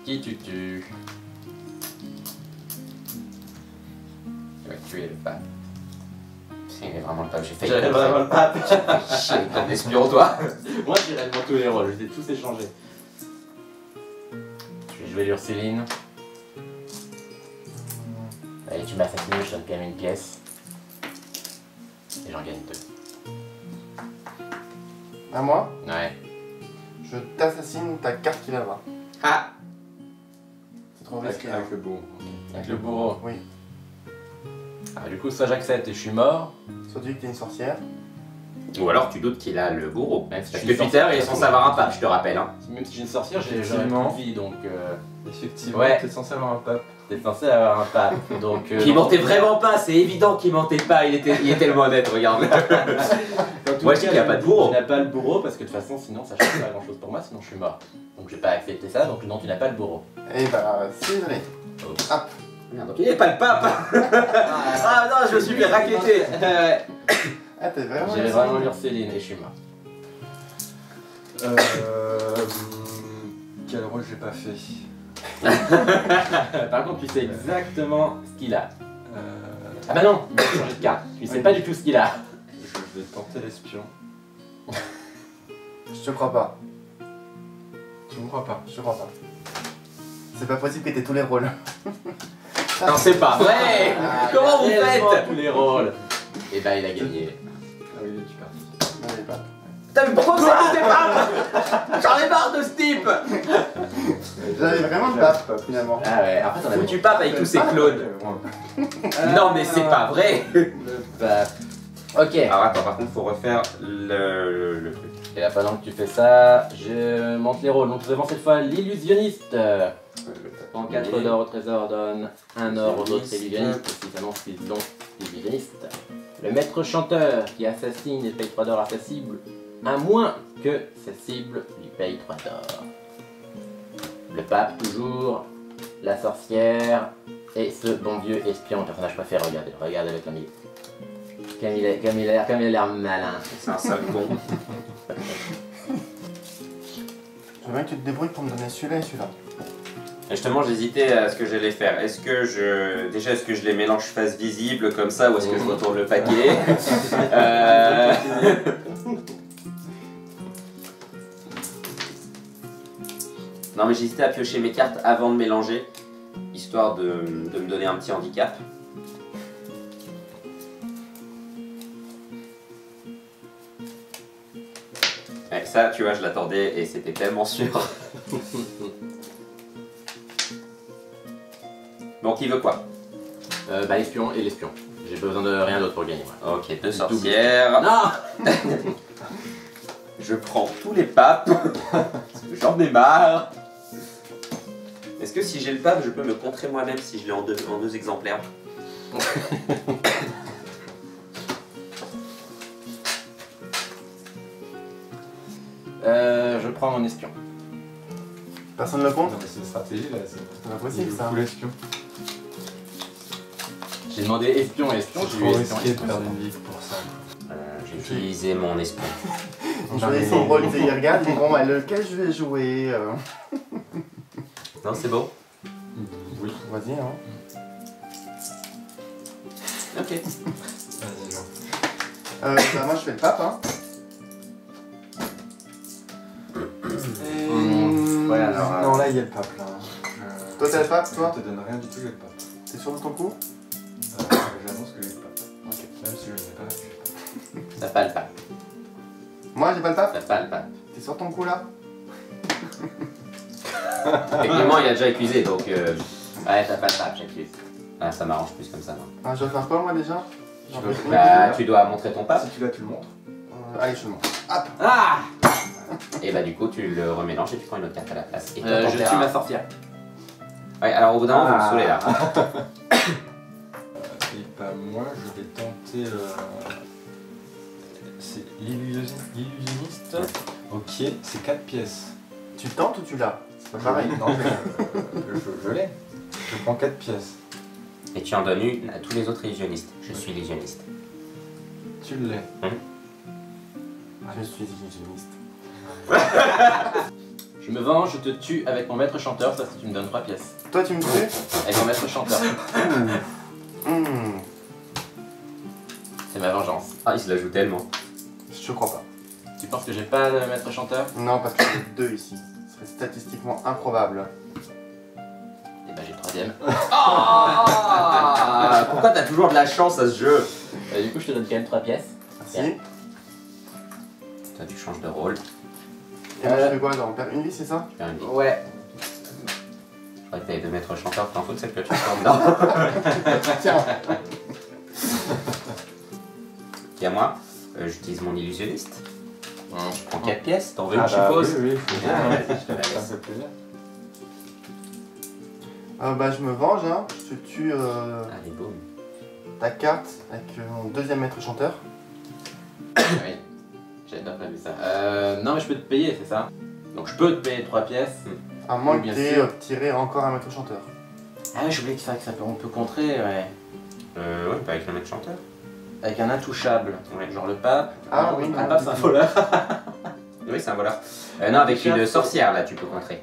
[SPEAKER 5] Qui tu tues? Tu vas tuer le pape. C'est vraiment le pape, j'ai failli.
[SPEAKER 2] J'avais vraiment le pape.
[SPEAKER 5] Chier, t'es un espion, toi. Moi, j'ai réellement tous les rôles, je les ai tous échangés. Je vais jouer l'Ursuline. Allez, tu m'as assassiné, je donne quand même une pièce. Et j'en gagne 2.
[SPEAKER 4] À moi,
[SPEAKER 5] Ouais.
[SPEAKER 4] je t'assassine ta carte qui est là-bas.
[SPEAKER 2] Ah.
[SPEAKER 4] C'est trop
[SPEAKER 3] Avec,
[SPEAKER 4] risqué.
[SPEAKER 3] avec le bourreau.
[SPEAKER 5] Avec le bourreau.
[SPEAKER 4] Oui.
[SPEAKER 5] Ah, du coup, soit j'accepte et je suis mort.
[SPEAKER 4] Soit tu dis que t'es une sorcière.
[SPEAKER 2] Ou alors tu doutes qu'il a le bourreau.
[SPEAKER 5] Même si
[SPEAKER 2] Parce
[SPEAKER 5] je
[SPEAKER 2] que
[SPEAKER 5] suis
[SPEAKER 2] Peter
[SPEAKER 5] sorcière.
[SPEAKER 2] il est censé avoir un pape, je te rappelle. Hein.
[SPEAKER 5] Même si j'ai une sorcière, j'aurais
[SPEAKER 3] Effectivement.
[SPEAKER 5] plus de vie, donc
[SPEAKER 3] Effectivement,
[SPEAKER 5] Ouais.
[SPEAKER 3] t'es censé avoir un pape.
[SPEAKER 5] t'es censé avoir un pape. Donc,
[SPEAKER 2] Qu'il mentait vraiment pas, c'est évident qu'il mentait pas, il était tellement honnête, regarde. Moi je dis qu'il n'y a pas de bourreau.
[SPEAKER 5] Tu n'as pas le bourreau parce que de toute façon, sinon ça change pas grand chose pour moi, sinon je suis mort. Donc j'ai pas accepté ça, donc non, tu n'as pas le bourreau.
[SPEAKER 4] Et bah, c'est désolé. Hop.
[SPEAKER 2] Merde, donc il n'est pas le pape. Ah non, je me suis fait racketter.
[SPEAKER 4] Ah, t'es vraiment.
[SPEAKER 5] J'ai vraiment l'Ursuline et je suis mort.
[SPEAKER 3] Quel rôle j'ai pas fait?
[SPEAKER 5] Par contre, tu sais exactement ce qu'il a.
[SPEAKER 3] Euh,
[SPEAKER 5] Ah bah non, il a changé de carte. Tu sais pas du tout ce qu'il a.
[SPEAKER 3] je vais tenter l'espion.
[SPEAKER 4] Je te crois pas.
[SPEAKER 3] Tu me crois pas?
[SPEAKER 4] Je te crois pas. C'est pas possible que t'aies tous les rôles.
[SPEAKER 2] Non, c'est pas vrai. Comment vous
[SPEAKER 5] Réellement
[SPEAKER 2] faites?
[SPEAKER 5] tous les rôles. Et bah il a gagné.
[SPEAKER 3] Ah oui, tu parti.
[SPEAKER 4] Non, il est pas.
[SPEAKER 2] Putain, mais pourquoi vous êtes tous des papes? J'en ai marre de ce type.
[SPEAKER 4] J'avais vraiment le pape, finalement.
[SPEAKER 5] Ah ouais, après t'en as
[SPEAKER 2] Foutu pape avec tous ses clones. Non mais c'est pas vrai.
[SPEAKER 5] Bah, ok.
[SPEAKER 2] Alors attends, par contre faut refaire le truc.
[SPEAKER 5] Et là pendant que tu fais ça, je monte les rôles. Donc nous avons cette fois l'illusionniste. En 4 d'or au trésor donne 1 or aux autres illusionnistes, qui s'annonce qu'ils donc illusionnistes. Le maître chanteur qui assassine et paye 3 d'or à sa cible, à moins que sa cible lui paye 3 d'or. Le pape toujours, la sorcière et ce bon vieux espion, le personnage préféré, regardez-le comme il a l'air malin.
[SPEAKER 2] C'est un sale con.
[SPEAKER 4] Je veux bien que tu te débrouilles pour me donner celui-là et celui-là.
[SPEAKER 2] Et justement, j'hésitais à ce que j'allais faire. Est-ce que je les mélange face visible comme ça ou est-ce que je retourne le paquet? Non, mais j'hésitais à piocher mes cartes avant de mélanger, histoire de me donner un petit handicap. Ouais, ça, tu vois, je l'attendais et c'était tellement sûr. Bon, qui veut quoi?
[SPEAKER 5] Bah l'espion et l'espion. J'ai besoin de rien d'autre pour gagner. Moi.
[SPEAKER 2] Ok, 2 sorcières.
[SPEAKER 5] Non.
[SPEAKER 2] Je prends tous les papes. Parce que j'en ai marre. Est-ce que si j'ai le pape, je peux me contrer moi-même si je l'ai en deux exemplaires?
[SPEAKER 5] Je prends mon espion.
[SPEAKER 4] Personne ne le compte?
[SPEAKER 3] Non, mais c'est une stratégie là.
[SPEAKER 4] C'est pas possible ça.
[SPEAKER 3] Fou l'espion.
[SPEAKER 5] J'ai demandé espion et espion,
[SPEAKER 3] C'est
[SPEAKER 5] j'ai eu
[SPEAKER 3] trop
[SPEAKER 5] espion.
[SPEAKER 3] risqué de
[SPEAKER 5] espion.
[SPEAKER 3] perdre une vie pour ça.
[SPEAKER 2] J'ai utilisé mon espion.
[SPEAKER 4] Il choisit son rôle, il regarde, il dit bon, bah, lequel je vais jouer
[SPEAKER 2] Non, c'est bon.
[SPEAKER 3] Oui.
[SPEAKER 4] Vas-y, hein.
[SPEAKER 2] Ok.
[SPEAKER 3] Vas-y, Jean.
[SPEAKER 4] Bah, moi je fais le pape, hein.
[SPEAKER 5] Ouais, alors,
[SPEAKER 3] Non, là il y a le pape là.
[SPEAKER 4] Toi, t'as le pape, toi?
[SPEAKER 3] Je te donne rien du tout, j'ai le pape.
[SPEAKER 4] T'es sûr de ton coup?
[SPEAKER 3] J'annonce que j'ai le pape.
[SPEAKER 4] Ok.
[SPEAKER 3] Même si je ne l'ai pas, j'ai le pape.
[SPEAKER 5] T'as pas le pape.
[SPEAKER 4] Moi j'ai pas le pape?
[SPEAKER 5] T'as pas le pape.
[SPEAKER 4] T'es sur ton coup là?
[SPEAKER 2] Techniquement, il a déjà accusé, donc
[SPEAKER 5] Ouais, t'as pas le pape, j'accuse.
[SPEAKER 2] ah, ça m'arrange plus comme ça. Non.
[SPEAKER 4] Ah, je dois faire quoi moi déjà? J'en
[SPEAKER 3] veux-
[SPEAKER 4] fais
[SPEAKER 2] Bah, tu dois montrer ton pape.
[SPEAKER 3] Si tu l'as, tu le montres.
[SPEAKER 4] Allez, je le montre. Hop!
[SPEAKER 5] Ah.
[SPEAKER 2] Et bah, du coup, tu le remélanges et tu prends une autre carte à la place. Et toi,
[SPEAKER 5] Je
[SPEAKER 2] t'en fais
[SPEAKER 5] tue
[SPEAKER 2] un.
[SPEAKER 5] ma sorcière.
[SPEAKER 2] Ouais, alors au bout d'un moment, vous me saoulez là.
[SPEAKER 3] Et bah moi, je vais tenter le... C'est l'illusionniste. Ok, c'est 4 pièces.
[SPEAKER 4] Tu tentes ou tu l'as? C'est pas pareil.
[SPEAKER 3] Non, mais je l'ai. Je prends 4 pièces.
[SPEAKER 2] Et tu en donnes une à tous les autres illusionnistes. Je suis illusionniste.
[SPEAKER 3] Tu l'es.
[SPEAKER 4] Je suis illusionniste.
[SPEAKER 5] Je me venge, je te tue avec mon maître chanteur, ça c'est tu me donnes 3 pièces.
[SPEAKER 4] Toi, tu me tues?
[SPEAKER 5] Avec mon maître chanteur.
[SPEAKER 4] Hmm.
[SPEAKER 5] C'est ma vengeance.
[SPEAKER 2] Ah, il se la joue tellement.
[SPEAKER 4] Je crois pas.
[SPEAKER 5] Tu penses que j'ai pas le maître chanteur?
[SPEAKER 4] Non, parce que j'ai 2 ici. Ce serait statistiquement improbable.
[SPEAKER 5] Et bah j'ai le 3ème.
[SPEAKER 2] Ah, pourquoi t'as toujours de la chance à ce jeu?
[SPEAKER 5] Du coup je te donne quand même 3 pièces.
[SPEAKER 4] Merci.
[SPEAKER 2] Toi, tu changes de rôle.
[SPEAKER 4] Et moi, je fais quoi? Genre, on perd une vie, c'est ça?
[SPEAKER 2] Tu perds une vie.
[SPEAKER 5] Ouais.
[SPEAKER 2] Je crois que t'avais 2 maîtres chanteurs, t'en fous de cette que tu chantes dedans.
[SPEAKER 4] Tiens.
[SPEAKER 2] Qui à moi? J'utilise mon illusionniste. Je prends 4 pièces, t'en veux
[SPEAKER 3] Ah
[SPEAKER 2] une, je suppose?
[SPEAKER 3] Oui, faut bien.
[SPEAKER 2] Ah, ouais, je te la
[SPEAKER 3] Ça
[SPEAKER 2] laisse.
[SPEAKER 3] fait plaisir.
[SPEAKER 4] Bah, je me venge, hein. Je te tue
[SPEAKER 2] Allez, boum.
[SPEAKER 4] ta carte avec mon 2e maître chanteur.
[SPEAKER 5] Oui. J'avais pas prévu ça. Non mais je peux te payer, c'est ça? Donc je peux te payer 3 pièces.
[SPEAKER 4] À moins
[SPEAKER 5] Oui,
[SPEAKER 4] que
[SPEAKER 5] bien
[SPEAKER 4] t'aies
[SPEAKER 5] sûr.
[SPEAKER 4] tiré encore un maître chanteur.
[SPEAKER 5] Ah oui, j'ai oublié que ça on peut contrer, ouais.
[SPEAKER 2] Ouais, pas avec le maître chanteur.
[SPEAKER 5] Avec un intouchable.
[SPEAKER 2] Ouais.
[SPEAKER 5] Genre le pape.
[SPEAKER 4] Ah
[SPEAKER 5] Non,
[SPEAKER 4] oui,
[SPEAKER 5] le
[SPEAKER 4] non,
[SPEAKER 5] pape c'est un voleur.
[SPEAKER 2] Oui, c'est un voleur. Non, avec une sorcière, là, tu peux contrer.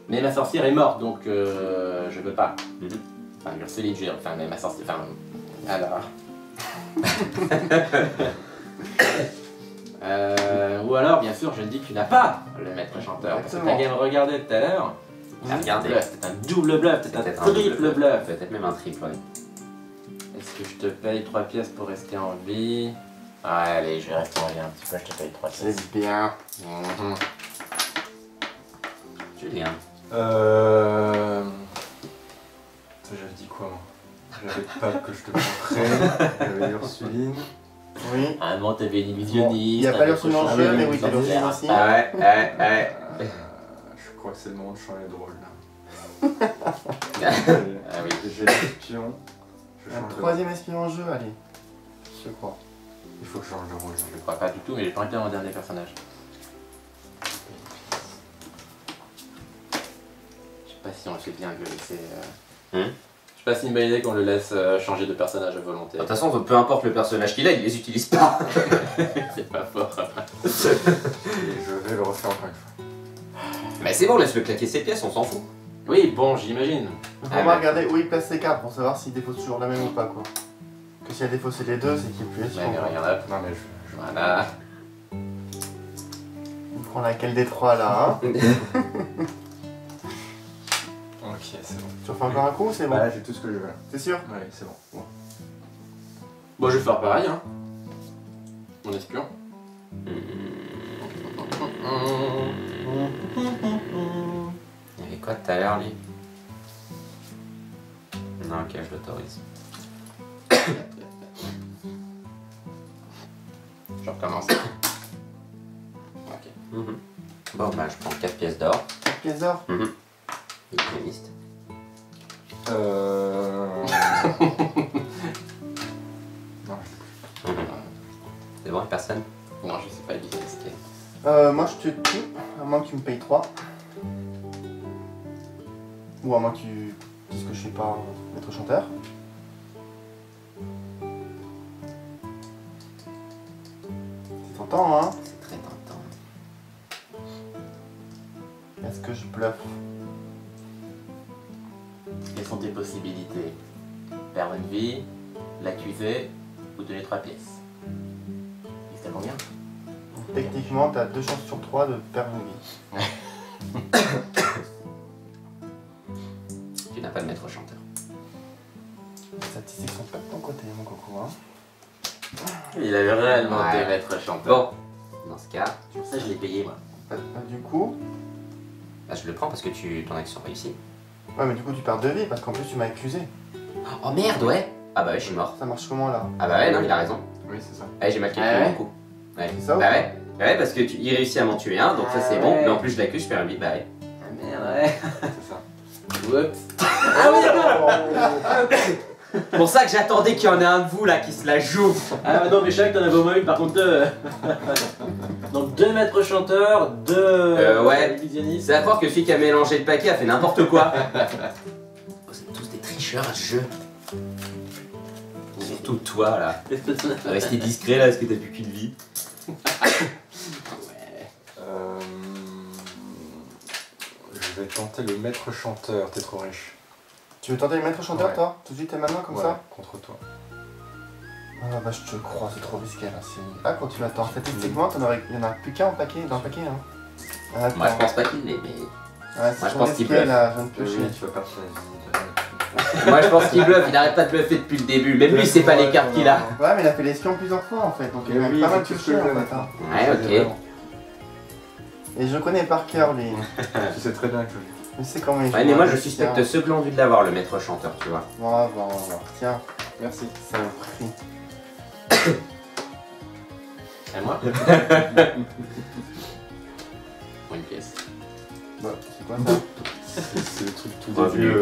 [SPEAKER 5] Mais ma sorcière est morte, donc je peux pas.
[SPEAKER 2] Mhm.
[SPEAKER 5] Enfin, Ursuline, je veux dire, enfin, mais ma sorcière, enfin, alors... ou alors, bien sûr, je dis que tu n'as pas le maître chanteur, parce que
[SPEAKER 4] Exactement.
[SPEAKER 5] t'as quand même regardé tout à l'heure.
[SPEAKER 2] Ah, regardez.
[SPEAKER 5] C'est un double bluff, c'est un
[SPEAKER 2] Peut-être
[SPEAKER 5] triple bluff.
[SPEAKER 2] Peut-être même un triple, ouais.
[SPEAKER 5] Est-ce que je te paye 3 pièces pour rester en vie? Ah, allez, je vais rester en vie un petit peu, je te paye 3 pièces.
[SPEAKER 4] C'est bien.
[SPEAKER 5] Mhm.
[SPEAKER 2] Julien.
[SPEAKER 3] J'avais dit quoi moi? J'avais le pape que je te montrais, j'avais Ursuline.
[SPEAKER 4] Oui.
[SPEAKER 5] Ah non, t'avais une illusionniste.
[SPEAKER 4] Il y a pas
[SPEAKER 5] un
[SPEAKER 4] l'Ursuline
[SPEAKER 5] autre
[SPEAKER 4] en
[SPEAKER 5] chanteur,
[SPEAKER 4] jeu, mais
[SPEAKER 5] une
[SPEAKER 4] oui, t'as
[SPEAKER 5] sorcière.
[SPEAKER 4] l'Ursuline aussi.
[SPEAKER 2] Ah ouais, ouais, ouais.
[SPEAKER 3] Je crois que c'est le moment de changer de rôle là.
[SPEAKER 5] Ah oui.
[SPEAKER 3] J'ai l'espion. Je
[SPEAKER 4] Un
[SPEAKER 3] change de-
[SPEAKER 4] 3e espion en jeu, allez. Je crois.
[SPEAKER 3] Il faut que je change de rôle.
[SPEAKER 5] Je crois pas du tout, mais j'ai pas envie de mon dernier personnage. Je sais pas si on le fait bien de le laisser. Je sais pas si une bonne idée qu'on le laisse changer de personnage à volonté.
[SPEAKER 2] De toute façon, peu importe le personnage qu'il a, il les utilise pas.
[SPEAKER 5] C'est pas fort.
[SPEAKER 3] Et je vais le refaire encore une fois.
[SPEAKER 2] Mais c'est bon, laisse-le claquer ses pièces, on s'en fout.
[SPEAKER 5] Oui, bon, j'imagine.
[SPEAKER 4] On
[SPEAKER 2] Ah,
[SPEAKER 4] va
[SPEAKER 2] ouais.
[SPEAKER 4] regarder où il place ses cartes pour savoir s'il défausse toujours la même ou pas, quoi. Que si elle défausse les deux, c'est qu'il est plus
[SPEAKER 5] Ouais,
[SPEAKER 4] espion.
[SPEAKER 5] mais
[SPEAKER 4] quoi.
[SPEAKER 5] regarde,
[SPEAKER 3] Non mais je...
[SPEAKER 5] voilà.
[SPEAKER 4] Il prend laquelle des trois là, hein?
[SPEAKER 3] Ok, c'est bon.
[SPEAKER 4] Tu refais encore un coup ou c'est bon?
[SPEAKER 3] Bah là j'ai tout ce que je veux.
[SPEAKER 4] T'es sûr?
[SPEAKER 3] Ouais, c'est bon.
[SPEAKER 5] Bon, je vais faire pareil, hein. Mon espion.
[SPEAKER 2] Il y avait quoi tout à l'heure, lui? Non, ok, je l'autorise.
[SPEAKER 5] Je recommence. Ok.
[SPEAKER 2] Bon, bah, je prends 4 pièces d'or.
[SPEAKER 4] 4 pièces d'or?
[SPEAKER 2] Illusionniste.
[SPEAKER 3] Non,
[SPEAKER 2] C'est bon, personne?
[SPEAKER 5] Non, je sais pas l'illustrer.
[SPEAKER 4] Moi je te tue, à moins que tu me payes 3. Ou à moins que tu dises que je suis pas maître chanteur. C'est tentant, hein?
[SPEAKER 2] C'est très tentant.
[SPEAKER 4] Est-ce que je bluffe?
[SPEAKER 5] Quelles sont tes possibilités? Perdre une vie, l'accuser ou donner 3 pièces? Et ça combien?
[SPEAKER 4] Techniquement, t'as 2 chances sur 3 de perdre une vie.
[SPEAKER 2] Tu n'as pas de maître chanteur.
[SPEAKER 4] Les statistiques sont pas de ton côté, mon coco, hein?
[SPEAKER 5] Il avait réellement
[SPEAKER 2] Ouais.
[SPEAKER 5] des maîtres chanteurs.
[SPEAKER 2] Bon, dans ce cas,
[SPEAKER 5] Pour ça, je l'ai payé, moi.
[SPEAKER 4] Du coup...
[SPEAKER 2] bah, je le prends parce que ton action réussit.
[SPEAKER 4] Ouais, mais du coup, tu perds 2 vies parce qu'en plus, tu m'as accusé.
[SPEAKER 2] Oh merde, ouais! Ah bah ouais, je suis mort.
[SPEAKER 4] Ça marche comment là?
[SPEAKER 2] Ah bah ouais, non, il a raison.
[SPEAKER 3] oui, c'est ça.
[SPEAKER 2] Ouais, j'ai mal
[SPEAKER 5] Ah
[SPEAKER 2] calculé
[SPEAKER 5] ouais
[SPEAKER 2] mon coup. Ouais.
[SPEAKER 4] C'est ça ou
[SPEAKER 2] Bah
[SPEAKER 4] pas?
[SPEAKER 2] ouais. Ouais, parce que il réussit à m'en tuer un, donc ça c'est
[SPEAKER 5] Ah
[SPEAKER 2] bon.
[SPEAKER 5] ouais.
[SPEAKER 2] Mais en plus, je l'accuse, je perds une vie. Bah ouais.
[SPEAKER 5] Ah merde, ouais.
[SPEAKER 3] C'est ça.
[SPEAKER 5] Oups. Ah oui, d'accord.
[SPEAKER 2] Pour ça que j'attendais qu'il y en ait un de vous là qui se la joue.
[SPEAKER 5] Ah non, mais je savais que t'en avais au moins une, par contre deux. Donc 2 maîtres chanteurs, 2
[SPEAKER 2] ouais.
[SPEAKER 5] illusionnistes.
[SPEAKER 2] C'est à croire que celui qui a mélangé le paquet a fait n'importe quoi. Vous êtes tous des tricheurs à ce jeu. Surtout toi là. Rester discret là, est-ce que t'as plus qu'une vie?
[SPEAKER 3] Je vais tenter le maître chanteur, t'es trop riche.
[SPEAKER 4] Tu veux tenter le maître chanteur,
[SPEAKER 3] Ouais.
[SPEAKER 4] toi? Tout de suite et maintenant, comme
[SPEAKER 3] Ouais,
[SPEAKER 4] ça?
[SPEAKER 3] contre toi.
[SPEAKER 4] Ah bah je te crois, c'est trop risqué là. Ah, quand tu l'attends, statistiquement, il y en a plus qu'un dans le paquet. Hein. Ah,
[SPEAKER 2] Moi je pense pas qu'il l'ait, mais.
[SPEAKER 4] Ouais, c'est
[SPEAKER 2] moi, je
[SPEAKER 4] trop
[SPEAKER 2] pense qu'il
[SPEAKER 4] risqué
[SPEAKER 2] bluffe.
[SPEAKER 4] là, je viens de
[SPEAKER 3] Oui,
[SPEAKER 4] piocher.
[SPEAKER 3] tu vas perdre ta vie.
[SPEAKER 2] Moi je pense qu'il bluffe, il arrête pas de bluffer depuis le début. Même lui, c'est pas les cartes qu'il a.
[SPEAKER 4] Ouais, mais il a fait l'espion plusieurs fois en fait, donc il a
[SPEAKER 3] Oui,
[SPEAKER 4] pas mal
[SPEAKER 3] c'est tout ce
[SPEAKER 4] pioché
[SPEAKER 3] que je
[SPEAKER 4] en
[SPEAKER 3] veux
[SPEAKER 4] fait. Hein.
[SPEAKER 2] Ouais, ok.
[SPEAKER 4] Et je le connais par cœur lui.
[SPEAKER 3] Tu sais très bien que
[SPEAKER 4] Je sais comment il joue.
[SPEAKER 2] Ouais, mais moi je
[SPEAKER 4] hein,
[SPEAKER 2] suspecte
[SPEAKER 4] tiens.
[SPEAKER 2] ceux qui ont envie de l'avoir, le maître chanteur, tu vois.
[SPEAKER 4] On va voir, on va voir. Tiens,
[SPEAKER 3] Merci.
[SPEAKER 4] ça me prie.
[SPEAKER 5] À moi Pour une pièce.
[SPEAKER 4] Bah, c'est quoi ça?
[SPEAKER 3] C'est le truc tout
[SPEAKER 2] Revenu.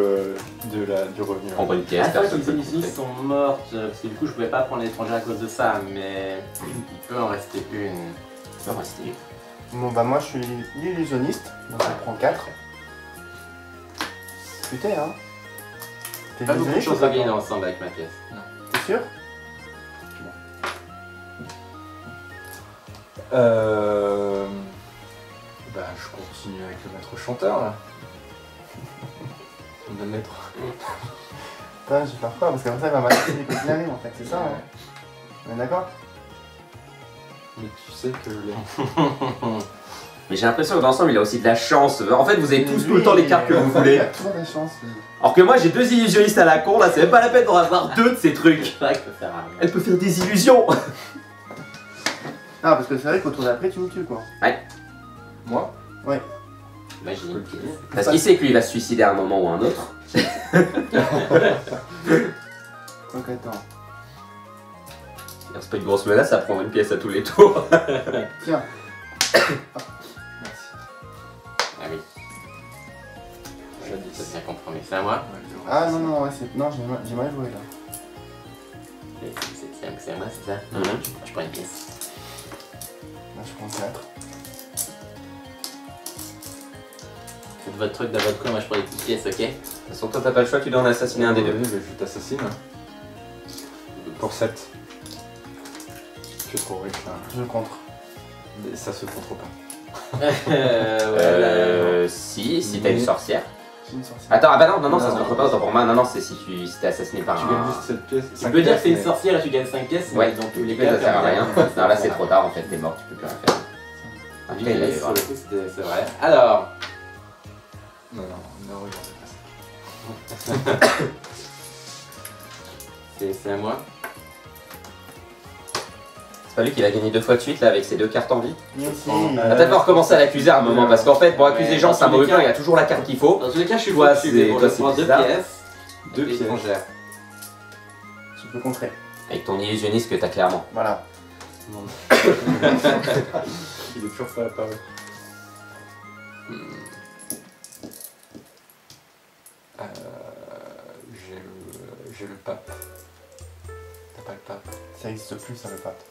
[SPEAKER 3] début du revenu.
[SPEAKER 2] Prendre une pièce,
[SPEAKER 5] Ah, c'est vrai que
[SPEAKER 2] personne
[SPEAKER 5] les
[SPEAKER 2] peut le
[SPEAKER 5] illusionnistes
[SPEAKER 2] compter.
[SPEAKER 5] sont mortes, parce que du coup je pouvais pas prendre l'étranger à cause de ça, mais il peut en rester une.
[SPEAKER 2] Il peut en rester une.
[SPEAKER 4] Bon bah moi je suis l'illusionniste, donc je prends 4. Putain hein. T'es
[SPEAKER 5] Pas beaucoup de
[SPEAKER 4] illusionniste
[SPEAKER 5] choses
[SPEAKER 4] ou pas,
[SPEAKER 5] à gagner
[SPEAKER 4] toi?
[SPEAKER 5] ensemble avec ma pièce.
[SPEAKER 4] T'es sûr?
[SPEAKER 3] Bah, je continue avec le maître chanteur là. Le maître.
[SPEAKER 4] Putain, j'ai peur quoi parce qu'après ça il va m'attaquer les côtés en fait, c'est ça hein? On est d'accord?
[SPEAKER 3] Mais tu sais que je l'ai.
[SPEAKER 2] Mais j'ai l'impression que dans l'ensemble, il a aussi de la chance. En fait, vous avez tous tout le temps les cartes que vous
[SPEAKER 4] Il
[SPEAKER 2] voulez.
[SPEAKER 4] a toujours de la chance. lui.
[SPEAKER 2] Alors que moi, j'ai 2 illusionnistes à la con, là, c'est même pas la peine d'en avoir 2 de ces trucs.
[SPEAKER 5] C'est vrai que ça sert à rien.
[SPEAKER 2] Elle peut faire des illusions.
[SPEAKER 4] Ah parce que c'est vrai qu'au tour d'après tu me tues quoi.
[SPEAKER 3] Moi
[SPEAKER 5] Imagine une pièce.
[SPEAKER 2] Parce qu'il sait que lui, il va se suicider à un moment ou à un autre.
[SPEAKER 4] Donc attends.
[SPEAKER 2] C'est pas une grosse menace à prendre une pièce à tous les tours.
[SPEAKER 4] Tiens.
[SPEAKER 3] Merci.
[SPEAKER 5] Ah oui. Je dis ça bien compris, mais c'est à moi.
[SPEAKER 3] Ouais, je
[SPEAKER 4] Ah
[SPEAKER 3] reste.
[SPEAKER 4] non, ouais, c'est. Non, j'ai mal joué là.
[SPEAKER 5] C'est à moi, c'est ça?
[SPEAKER 2] Mhm.
[SPEAKER 5] Je prends une pièce.
[SPEAKER 4] Là je prends 4.
[SPEAKER 5] Faites votre truc dans votre coin, moi je prends les petites pièces, ok?
[SPEAKER 2] De toute façon, toi, t'as pas le choix, tu dois en assassiner un des deux.
[SPEAKER 3] Oui, mais je t'assassine. Pour 7. Je suis trop riche là.
[SPEAKER 4] Je contre.
[SPEAKER 3] Mais ça se contre pas.
[SPEAKER 2] Si t'as une sorcière.
[SPEAKER 4] J'ai une sorcière.
[SPEAKER 2] Attends, ah bah non, ça se
[SPEAKER 3] Non.
[SPEAKER 2] contre pas, autant pour moi. Non, c'est si t'es assassiné par
[SPEAKER 3] Tu
[SPEAKER 2] un.
[SPEAKER 3] gagnes juste cette pièce.
[SPEAKER 5] Tu
[SPEAKER 3] cinq
[SPEAKER 5] peux dire que
[SPEAKER 3] pièces,
[SPEAKER 5] c'est une
[SPEAKER 3] mais-
[SPEAKER 5] sorcière et tu gagnes 5 pièces,
[SPEAKER 2] Ouais,
[SPEAKER 5] mais dans tous les
[SPEAKER 2] ça
[SPEAKER 5] cas,
[SPEAKER 2] sert à rien. Non, là, c'est
[SPEAKER 5] trop
[SPEAKER 2] trop tard en fait, t'es mort, tu peux plus rien faire. En tout cas, il avait
[SPEAKER 5] Sur
[SPEAKER 2] vraiment.
[SPEAKER 5] le coup, c'est vrai. Alors,
[SPEAKER 3] Non, regardez
[SPEAKER 5] c'est à moi.
[SPEAKER 2] C'est pas lui qui va gagner 2 fois de suite là avec ses 2 cartes en vie.
[SPEAKER 4] Mais si.
[SPEAKER 2] On va peut-être pas recommencer à l'accuser à un moment parce qu'en fait, pour accuser les gens, c'est un mauvais plan, il y a toujours la carte qu'il faut.
[SPEAKER 5] Dans tous les cas, je suis
[SPEAKER 2] Toi,
[SPEAKER 5] foutu,
[SPEAKER 2] c'est-
[SPEAKER 5] mais bon,
[SPEAKER 2] toi,
[SPEAKER 5] je
[SPEAKER 2] c'est
[SPEAKER 5] prends 2
[SPEAKER 2] bizarre.
[SPEAKER 5] pièces.
[SPEAKER 3] Deux
[SPEAKER 5] et
[SPEAKER 3] pièces.
[SPEAKER 5] étrangères.
[SPEAKER 4] Tu peux contrer.
[SPEAKER 2] Avec ton illusionniste que t'as clairement.
[SPEAKER 4] Voilà.
[SPEAKER 3] Non. Il est toujours pas apparu. J'ai le pape. T'as pas le pape.
[SPEAKER 4] Ça existe plus, ça le pape.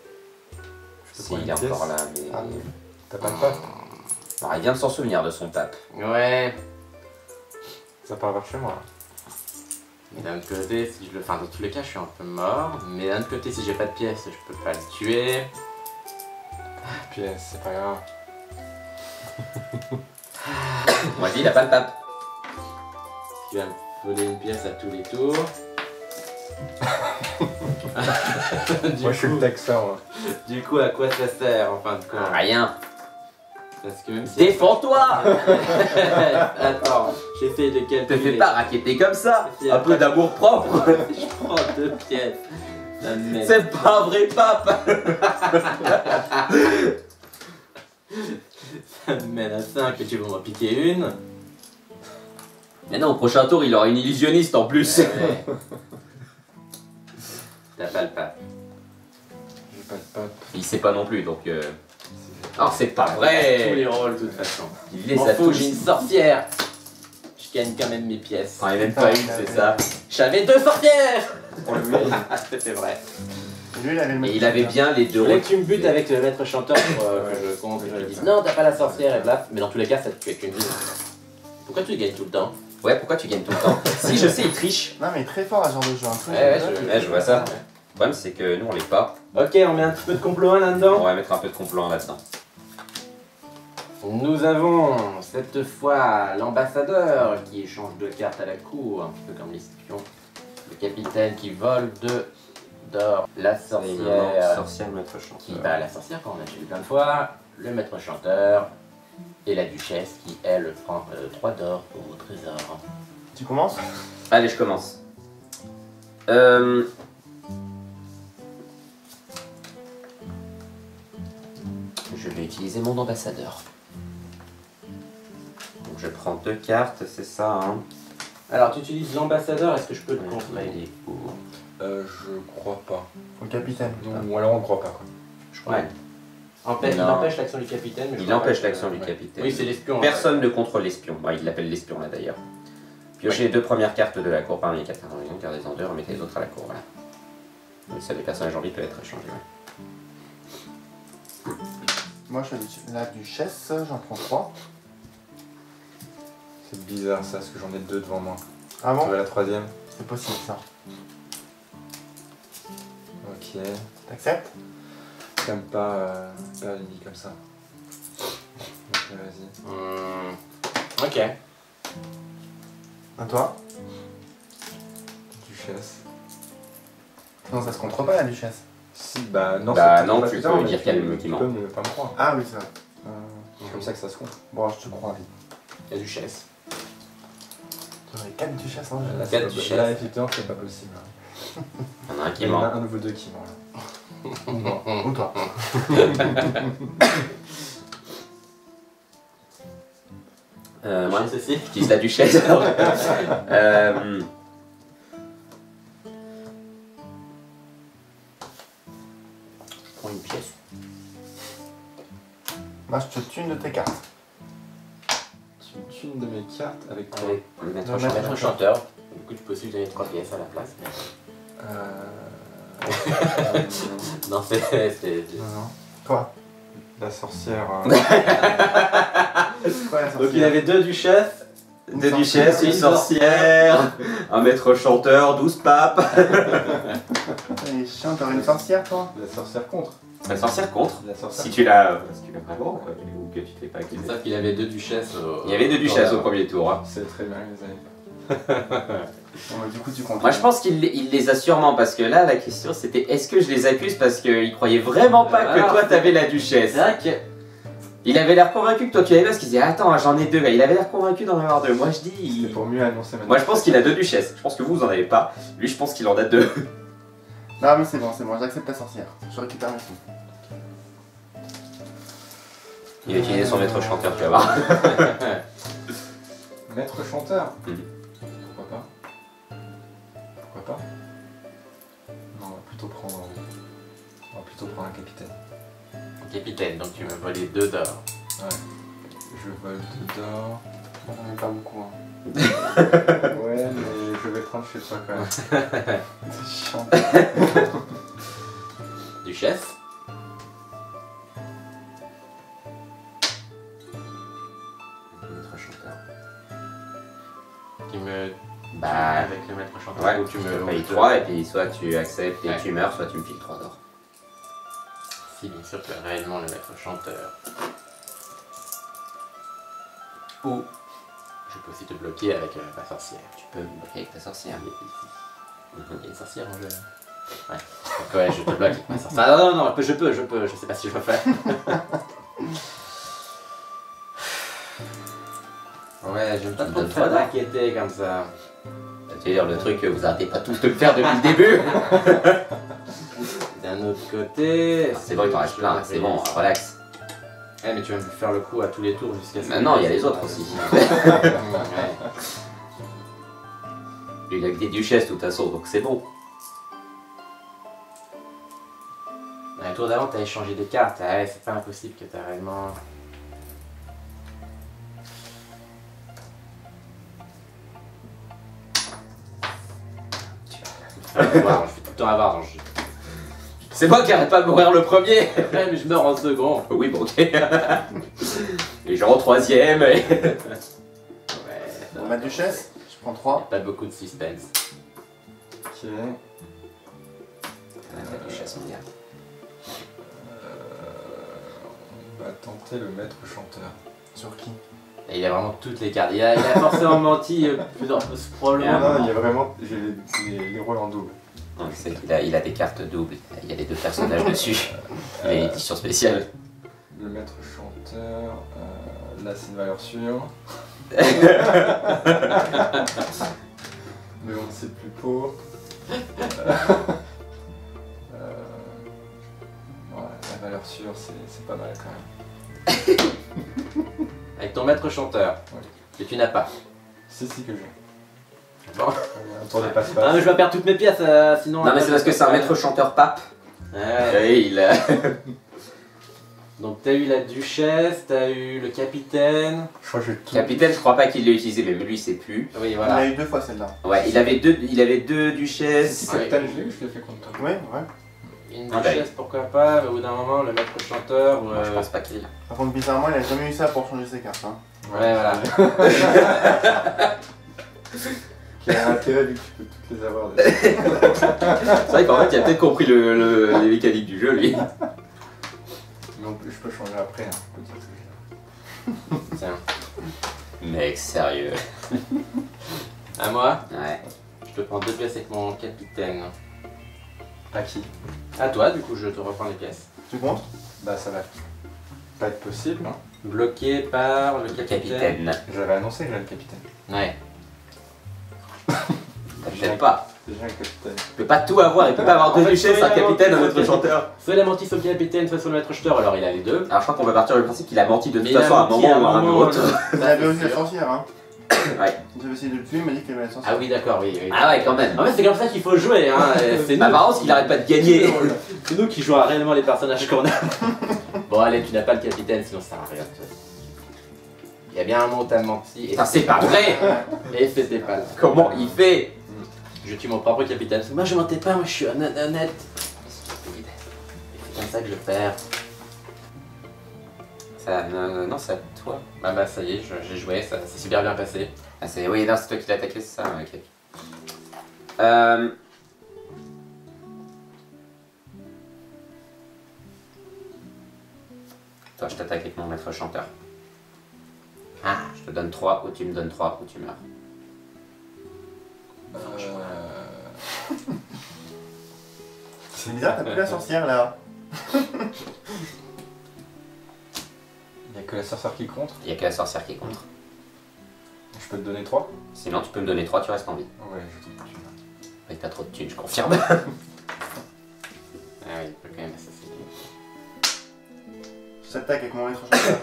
[SPEAKER 3] Je te
[SPEAKER 2] Si,
[SPEAKER 3] prends
[SPEAKER 2] il
[SPEAKER 3] une
[SPEAKER 2] est
[SPEAKER 3] pièce.
[SPEAKER 2] encore là, mais.
[SPEAKER 4] Ah.
[SPEAKER 3] T'as pas le pape.
[SPEAKER 2] Alors, il vient de s'en souvenir de son pape.
[SPEAKER 5] Ouais.
[SPEAKER 3] Ça part vers chez moi.
[SPEAKER 5] Mais d'un autre côté, si je le. Enfin, dans tous les cas, je suis un peu mort. Mais d'un autre côté, si j'ai pas de pièces, je peux pas le tuer.
[SPEAKER 3] Pièce, c'est pas grave.
[SPEAKER 2] Moi, je dis, il a pas le pape.
[SPEAKER 5] Il va me voler une pièce à tous les tours.
[SPEAKER 3] Moi je suis le texan. Moi.
[SPEAKER 5] Du coup, à quoi ça sert en fin de compte?
[SPEAKER 2] Rien.
[SPEAKER 5] Parce que même si.
[SPEAKER 2] Défends-toi.
[SPEAKER 5] Attends, j'essaie de
[SPEAKER 2] Te
[SPEAKER 5] calculer.
[SPEAKER 2] fais pas raqueter comme ça. Un peu d'amour propre.
[SPEAKER 5] Je prends 2 pièces. Ça me met-
[SPEAKER 2] C'est pas un vrai pape.
[SPEAKER 5] ça me mène à 5 et tu vas m'en piquer une.
[SPEAKER 2] Mais non, au prochain tour, il aura une illusionniste en plus.
[SPEAKER 5] Ouais. T'as pas le pape.
[SPEAKER 3] J'ai pas le pape.
[SPEAKER 2] Il sait pas non plus, donc.
[SPEAKER 3] C'est-
[SPEAKER 2] Oh, c'est pas
[SPEAKER 5] Tous
[SPEAKER 2] vrai.
[SPEAKER 5] les rôles, de toute façon.
[SPEAKER 2] Il
[SPEAKER 5] Il
[SPEAKER 2] les
[SPEAKER 5] m'en
[SPEAKER 2] a
[SPEAKER 5] faut,
[SPEAKER 2] tous.
[SPEAKER 5] j'ai une sorcière. Je gagne quand même mes pièces.
[SPEAKER 2] J'en ai même pas une, c'est ça.
[SPEAKER 5] J'avais 2 sorcières.
[SPEAKER 2] C'est vrai.
[SPEAKER 4] Et lui, il avait le
[SPEAKER 2] Et il avait bien les
[SPEAKER 5] Je
[SPEAKER 2] deux
[SPEAKER 5] voulais
[SPEAKER 2] rôles.
[SPEAKER 5] que tu me butes avec le maître chanteur pour que je compte et que je dise non, t'as pas la sorcière et blaf. Mais dans tous les cas, ça te tue avec une vie. Pourquoi tu gagnes tout le temps?
[SPEAKER 2] Ouais, pourquoi tu gagnes tout le temps? Si, je sais, il triche.
[SPEAKER 4] Non, mais il est très fort à ce genre de jeu. Un truc.
[SPEAKER 5] Ouais,
[SPEAKER 2] je vois ça. problème, c'est que nous, on l'est pas.
[SPEAKER 5] Ok, on met un petit peu de complot 1 là-dedans.
[SPEAKER 2] On va mettre un peu de complot là-dedans.
[SPEAKER 5] Nous avons cette fois l'ambassadeur qui échange 2 cartes à la cour, un petit peu comme l'espion. Le capitaine qui vole 2 d'or. La sorcière
[SPEAKER 2] Sorcière, maître chanteur.
[SPEAKER 5] qui bat la sorcière, comme on a déjà vu plein de fois. Le maître chanteur. Et la duchesse qui, elle, prend 3 d'or au trésor.
[SPEAKER 4] Tu commences?
[SPEAKER 2] Allez, je commence. Je vais utiliser mon ambassadeur. Donc je prends 2 cartes, c'est ça, hein.
[SPEAKER 5] Alors, tu utilises l'ambassadeur, est-ce que je peux le contrôler?
[SPEAKER 3] Je crois pas.
[SPEAKER 4] Au capitaine.
[SPEAKER 3] Non, ou alors on croit pas quoi. Je crois.
[SPEAKER 5] Ouais. Il
[SPEAKER 2] Non.
[SPEAKER 5] empêche l'action du capitaine. Mais je
[SPEAKER 2] Il
[SPEAKER 5] crois
[SPEAKER 2] empêche
[SPEAKER 5] pas que-
[SPEAKER 2] l'action du
[SPEAKER 5] ouais.
[SPEAKER 2] capitaine.
[SPEAKER 5] Oui, c'est l'espion.
[SPEAKER 2] Personne ne contrôle l'espion. Ouais, il l'appelle l'espion là d'ailleurs. Piochez les 2 premières cartes de la cour parmi les 4 cartes en rayon, gardez-en 2, remettez les autres à la cour. Voilà. Mais ça, les personnages en vie peuvent être échangés. Ouais.
[SPEAKER 4] Moi, je suis la duchesse, j'en prends 3.
[SPEAKER 3] C'est bizarre ça, parce que j'en ai 2 devant moi.
[SPEAKER 4] Ah bon?
[SPEAKER 3] Tu veux la 3ème?
[SPEAKER 4] C'est possible ça.
[SPEAKER 3] Ok.
[SPEAKER 4] T'acceptes?
[SPEAKER 3] J'aime pas Lily comme ça. Ok, vas-y.
[SPEAKER 5] Ok.
[SPEAKER 4] À toi?
[SPEAKER 3] Duchesse.
[SPEAKER 4] Non, ça se contrôle pas la duchesse.
[SPEAKER 3] Si, bah non,
[SPEAKER 2] Bah
[SPEAKER 3] c'est
[SPEAKER 2] non,
[SPEAKER 3] pas
[SPEAKER 2] tu
[SPEAKER 3] bizarre,
[SPEAKER 2] peux
[SPEAKER 3] mais
[SPEAKER 2] dire qu'elle
[SPEAKER 3] tu
[SPEAKER 2] ment.
[SPEAKER 3] peux ne pas me croire.
[SPEAKER 4] Ah oui, c'est vrai.
[SPEAKER 3] C'est comme ça que ça se compte.
[SPEAKER 4] Bon, je te crois, vite.
[SPEAKER 5] La duchesse.
[SPEAKER 4] Tu aurais 4 duchesses en jeu.
[SPEAKER 3] Là,
[SPEAKER 5] Quatre
[SPEAKER 3] c'est-
[SPEAKER 5] duchesses.
[SPEAKER 3] là, effectivement, c'est pas possible.
[SPEAKER 2] Il y en a un qui
[SPEAKER 3] Il y en a
[SPEAKER 2] ment.
[SPEAKER 3] un de vous deux qui ment là.
[SPEAKER 4] Ou toi.
[SPEAKER 2] Moi,
[SPEAKER 5] Duchesse aussi.
[SPEAKER 2] j'utilise la duchesse. Je prends une pièce.
[SPEAKER 4] Moi, je te tue une de tes cartes.
[SPEAKER 3] Tu me tues une de mes cartes avec quoi
[SPEAKER 2] Avec le maître
[SPEAKER 4] Le
[SPEAKER 2] chanteur.
[SPEAKER 5] Maître chanteur. Du coup, tu peux aussi donner 3 pièces à la place. mais- Non, c'est.
[SPEAKER 3] Non, non.
[SPEAKER 4] Quoi?
[SPEAKER 3] La sorcière.
[SPEAKER 4] Quoi, la
[SPEAKER 5] Donc, il
[SPEAKER 4] sorcière?
[SPEAKER 5] avait 2 duchesses.
[SPEAKER 2] Deux duchesses, une sorcière, un maître chanteur, 12 papes.
[SPEAKER 4] T'es chiant, t'aurais une sorcière, toi?
[SPEAKER 3] La sorcière contre.
[SPEAKER 2] La sorcière contre.
[SPEAKER 3] La sorcière.
[SPEAKER 2] Si tu l'as vraiment, ou que tu te fais pas accuser.
[SPEAKER 5] Sauf qu'il avait 2 duchesses.
[SPEAKER 2] Il y avait 2 duchesses au premier tour. Hein.
[SPEAKER 3] C'est très bien, les amis.
[SPEAKER 4] Bon, bah, du coup, tu contrôles.
[SPEAKER 2] Moi je pense qu'il les a sûrement parce que là la question c'était est-ce que je les accuse parce qu'il croyait vraiment pas que
[SPEAKER 5] Alors,
[SPEAKER 2] toi t'avais la duchesse.
[SPEAKER 5] C'est vrai que.
[SPEAKER 2] Il avait l'air convaincu que toi tu l'avais parce qu'il disait attends j'en ai 2 là. Il avait l'air convaincu d'en avoir 2. Moi je dis.
[SPEAKER 3] C'est pour mieux annoncer ma
[SPEAKER 2] Moi je pense qu'il a 2 duchesses. Je pense que vous en avez pas. Lui je pense qu'il en a 2.
[SPEAKER 4] Non, mais c'est bon, j'accepte ta sorcière. Je récupère mes sous.
[SPEAKER 2] Il a utilisé son maître chanteur tu vas voir.
[SPEAKER 3] Maître chanteur.
[SPEAKER 2] Mhm.
[SPEAKER 3] Pourquoi pas? Pourquoi pas? Non, on va plutôt prendre un capitaine.
[SPEAKER 5] Capitaine, donc tu me volais 2 d'or.
[SPEAKER 3] Ouais. Je vole 2 d'or.
[SPEAKER 4] J'en ai pas beaucoup, hein.
[SPEAKER 3] Ouais, mais je vais prendre chez toi quand même.
[SPEAKER 4] C'est chiant.
[SPEAKER 5] Duchesse.
[SPEAKER 2] Maître chanteur.
[SPEAKER 5] Tu me.
[SPEAKER 2] Bah.
[SPEAKER 5] Avec le maître chanteur.
[SPEAKER 2] Ouais,
[SPEAKER 5] ou tu me
[SPEAKER 2] payes 3 et puis soit tu acceptes et
[SPEAKER 5] Ouais.
[SPEAKER 2] tu meurs, soit tu me files 3 d'or.
[SPEAKER 5] Si, bien sûr, tu es réellement le maître chanteur.
[SPEAKER 2] Ou
[SPEAKER 5] Je peux aussi te bloquer avec ma sorcière.
[SPEAKER 2] tu peux me bloquer avec ta sorcière.
[SPEAKER 5] Il y a une sorcière en jeu. Ouais. Donc, ouais, je te bloque avec ma sorcière. Ah, non, je peux, je sais pas si je peux faire. Ouais, j'aime pas
[SPEAKER 2] Tu me
[SPEAKER 5] trop te
[SPEAKER 2] donnes
[SPEAKER 5] faire
[SPEAKER 2] 3 d'or.
[SPEAKER 5] inquiéter comme ça.
[SPEAKER 2] Tu veux dire le truc que vous arrêtez pas tous de me faire depuis le début.
[SPEAKER 5] D'un autre côté.
[SPEAKER 2] C'est bon, il t'en reste plein, c'est bon, relax.
[SPEAKER 5] Ouais, mais tu vas me faire le coup à tous les tours jusqu'à ce que.
[SPEAKER 2] Maintenant, il y a les autres aussi.
[SPEAKER 5] Ouais.
[SPEAKER 2] Il a que des duchesses de toute façon, donc c'est bon.
[SPEAKER 5] Le tour d'avant, t'as échangé des cartes. Ouais, c'est pas impossible que t'as réellement. Je fais tout le temps avoir dans le jeu.
[SPEAKER 2] C'est moi qui arrête pas de mourir le premier.
[SPEAKER 5] Ouais, mais je meurs en second.
[SPEAKER 2] Oui, bon, ok. Et genre au 3ème.
[SPEAKER 5] Ouais.
[SPEAKER 4] Bon, ma duchesse, je prends 3.
[SPEAKER 5] Pas beaucoup de suspense.
[SPEAKER 3] Ok.
[SPEAKER 2] La duchesse, mon gars.
[SPEAKER 3] On va tenter le maître chanteur.
[SPEAKER 4] Sur qui?
[SPEAKER 5] Et il a vraiment toutes les cartes. Il a forcément menti plusieurs fois, probablement.
[SPEAKER 3] Non, il y a vraiment. J'ai les rôles en double.
[SPEAKER 2] On sait qu'il a des cartes doubles. Il y a les deux personnages dessus. Il a une édition spéciale.
[SPEAKER 3] Le maître chanteur. Là, c'est une valeur sûre. Mais on ne sait plus pour. La valeur sûre, c'est pas mal quand même.
[SPEAKER 5] Avec ton maître chanteur,
[SPEAKER 3] Ouais.
[SPEAKER 5] que tu n'as pas.
[SPEAKER 3] Si, que j'ai.
[SPEAKER 5] Bon.
[SPEAKER 3] Un tour de passe-passe.
[SPEAKER 5] Ah, mais je vais perdre toutes mes pièces, sinon...
[SPEAKER 2] Non, mais c'est parce que c'est un maître chanteur pape.
[SPEAKER 5] Ouais.
[SPEAKER 2] Et il a.
[SPEAKER 5] Donc t'as eu la duchesse, t'as eu le capitaine...
[SPEAKER 3] Je crois que j'ai tout.
[SPEAKER 2] Capitaine, je crois pas qu'il l'ait utilisé, mais lui, c'est plus.
[SPEAKER 5] Oui,
[SPEAKER 4] Il
[SPEAKER 5] voilà.
[SPEAKER 4] a eu 2 fois celle-là.
[SPEAKER 2] Ouais, il avait deux
[SPEAKER 3] Si
[SPEAKER 2] duchesses.
[SPEAKER 5] Ouais.
[SPEAKER 3] Capitaine, je l'ai fait contre toi.
[SPEAKER 4] Ouais.
[SPEAKER 5] Une
[SPEAKER 2] Ah bah,
[SPEAKER 5] duchesse, pourquoi pas, mais au bout d'un moment, le maître chanteur...
[SPEAKER 2] Moi, je pense pas qu'il l'a.
[SPEAKER 4] Par contre, bizarrement, il a jamais eu ça pour changer ses cartes. Hein.
[SPEAKER 5] Ouais, voilà.
[SPEAKER 3] Qui a intérêt vu que tu peux toutes les avoir.
[SPEAKER 2] C'est vrai qu'en fait, il a peut-être compris les mécaniques du jeu, lui.
[SPEAKER 3] Mais je peux changer après. Hein. Je peux dire que j'ai là.
[SPEAKER 5] Tiens,
[SPEAKER 2] Mec, sérieux.
[SPEAKER 5] à moi,
[SPEAKER 2] Ouais.
[SPEAKER 5] je te prends 2 pièces avec mon capitaine.
[SPEAKER 3] À qui?
[SPEAKER 5] À toi, du coup, je te reprends les pièces.
[SPEAKER 4] Tu comptes?
[SPEAKER 3] Bah, ça va pas être possible. Hein.
[SPEAKER 5] Bloqué par le capitaine.
[SPEAKER 2] Capitaine.
[SPEAKER 3] J'avais annoncé que j'avais le capitaine.
[SPEAKER 5] Ouais.
[SPEAKER 2] Peut-être pas.
[SPEAKER 3] Déjà le capitaine.
[SPEAKER 2] Il peut pas tout avoir, il peut pas avoir deux
[SPEAKER 5] En fait,
[SPEAKER 2] duchesses, un
[SPEAKER 5] soit il a
[SPEAKER 2] capitaine, un
[SPEAKER 5] menti,
[SPEAKER 2] maître
[SPEAKER 5] soit-
[SPEAKER 2] chanteur.
[SPEAKER 5] Soit il a menti sur le capitaine, soit sur le maître chanteur, alors il a les deux.
[SPEAKER 2] Alors je crois qu'on va partir du principe qu'il a menti de toute
[SPEAKER 5] Mais il a
[SPEAKER 2] façon à un
[SPEAKER 5] menti
[SPEAKER 2] moment ou à un
[SPEAKER 5] moment,
[SPEAKER 2] autre.
[SPEAKER 4] Il avait aussi la sorcière. Hein.
[SPEAKER 2] Ouais.
[SPEAKER 4] J'avais essayé de le tuer, il m'a dit qu'il avait la sorcière.
[SPEAKER 5] Ah oui, d'accord, oui.
[SPEAKER 2] Ah ouais, quand même.
[SPEAKER 5] En fait, c'est comme ça qu'il faut jouer, hein. C'est nous.
[SPEAKER 2] Bah, par contre, il arrête pas de gagner.
[SPEAKER 5] C'est nous qui jouons réellement les personnages qu'on a. Bon, allez, tu n'as pas le capitaine, sinon ça sert à rien. Il y a bien un moment où t'as menti. Et
[SPEAKER 2] Putain, c'est pas vrai.
[SPEAKER 5] Et c'était pas là.
[SPEAKER 2] Comment il fait?
[SPEAKER 5] Je tue mon propre capitaine. Moi, je mentais pas, moi, je suis honnête. Et c'est comme ça que je perds.
[SPEAKER 2] Ça, non, c'est à toi.
[SPEAKER 5] Bah, ça y est, j'ai joué, ça s'est super bien passé.
[SPEAKER 2] Ah, oui, non, c'est toi qui l'as attaqué, c'est ça, ok. Toi, je t'attaque avec mon maître chanteur. Ah, je te donne 3, ou tu me donnes 3, ou tu meurs.
[SPEAKER 4] C'est bizarre, t'as plus la sorcière là.
[SPEAKER 3] Il n'y a que la sorcière qui compte.
[SPEAKER 2] Il y a que la sorcière qui contre.
[SPEAKER 3] Je peux te donner 3.
[SPEAKER 2] Sinon, tu peux me donner 3, tu restes en vie.
[SPEAKER 3] Ouais, je trouve que tu l'as.
[SPEAKER 2] Oui, t'as trop de thunes, je confirme.
[SPEAKER 5] Ah oui, il peut quand même assassiner.
[SPEAKER 4] Je t'attaque avec mon maître chanteur.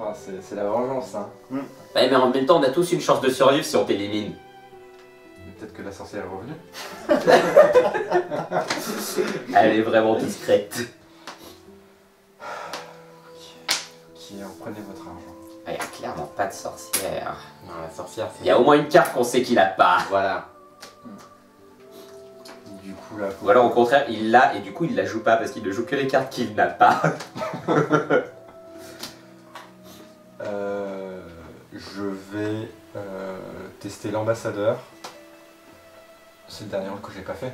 [SPEAKER 3] Oh, c'est la vengeance, hein.
[SPEAKER 2] Ouais, mais en même temps, on a tous une chance de survivre si on t'élimine.
[SPEAKER 3] Mais peut-être que la sorcière est revenue.
[SPEAKER 2] Elle est vraiment discrète.
[SPEAKER 3] Qui prenez votre argent.
[SPEAKER 2] Ah, il n'y a clairement pas de sorcière.
[SPEAKER 5] Non, la sorcière, c'est...
[SPEAKER 2] Il y a au moins une carte qu'on sait qu'il a pas.
[SPEAKER 5] Voilà.
[SPEAKER 3] Du coup, là.
[SPEAKER 2] Ou alors au contraire, il l'a et du coup il la joue pas parce qu'il ne joue que les cartes qu'il n'a pas.
[SPEAKER 3] Je vais tester l'ambassadeur. C'est le dernier rôle que j'ai pas fait.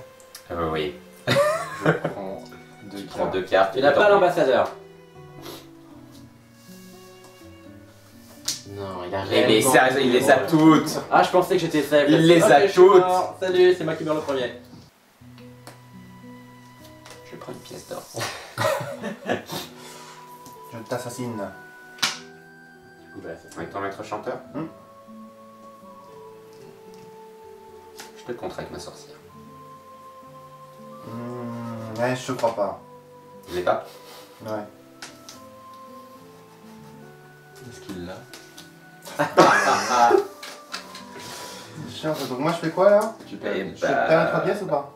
[SPEAKER 2] Oui.
[SPEAKER 3] Je prends 2
[SPEAKER 2] Tu prends
[SPEAKER 3] cartes.
[SPEAKER 2] 2 cartes.
[SPEAKER 5] Tu n'as pas l'ambassadeur. Non, il a
[SPEAKER 2] Mais
[SPEAKER 5] réellement...
[SPEAKER 2] sérieux, il les a toutes.
[SPEAKER 5] Ah, je pensais que j'étais faible.
[SPEAKER 2] Il les
[SPEAKER 5] Ok,
[SPEAKER 2] a
[SPEAKER 5] je suis
[SPEAKER 2] toutes.
[SPEAKER 5] mort. Salut, c'est moi qui meurs le premier.
[SPEAKER 2] Je prends une pièce d'or.
[SPEAKER 4] Je t'assassine.
[SPEAKER 5] Du coup, bah, c'est ça.
[SPEAKER 2] Avec ton maître chanteur.
[SPEAKER 4] Hmm.
[SPEAKER 2] Je te contre avec ma sorcière.
[SPEAKER 4] Ouais, je te crois pas.
[SPEAKER 2] Je l'ai pas.
[SPEAKER 4] Ouais.
[SPEAKER 3] Est-ce qu'il l'a?
[SPEAKER 4] C'est chiant, ça. Donc moi je fais quoi là?
[SPEAKER 3] Tu perds.
[SPEAKER 2] Eh
[SPEAKER 4] Je perds les 3 pièces ou pas?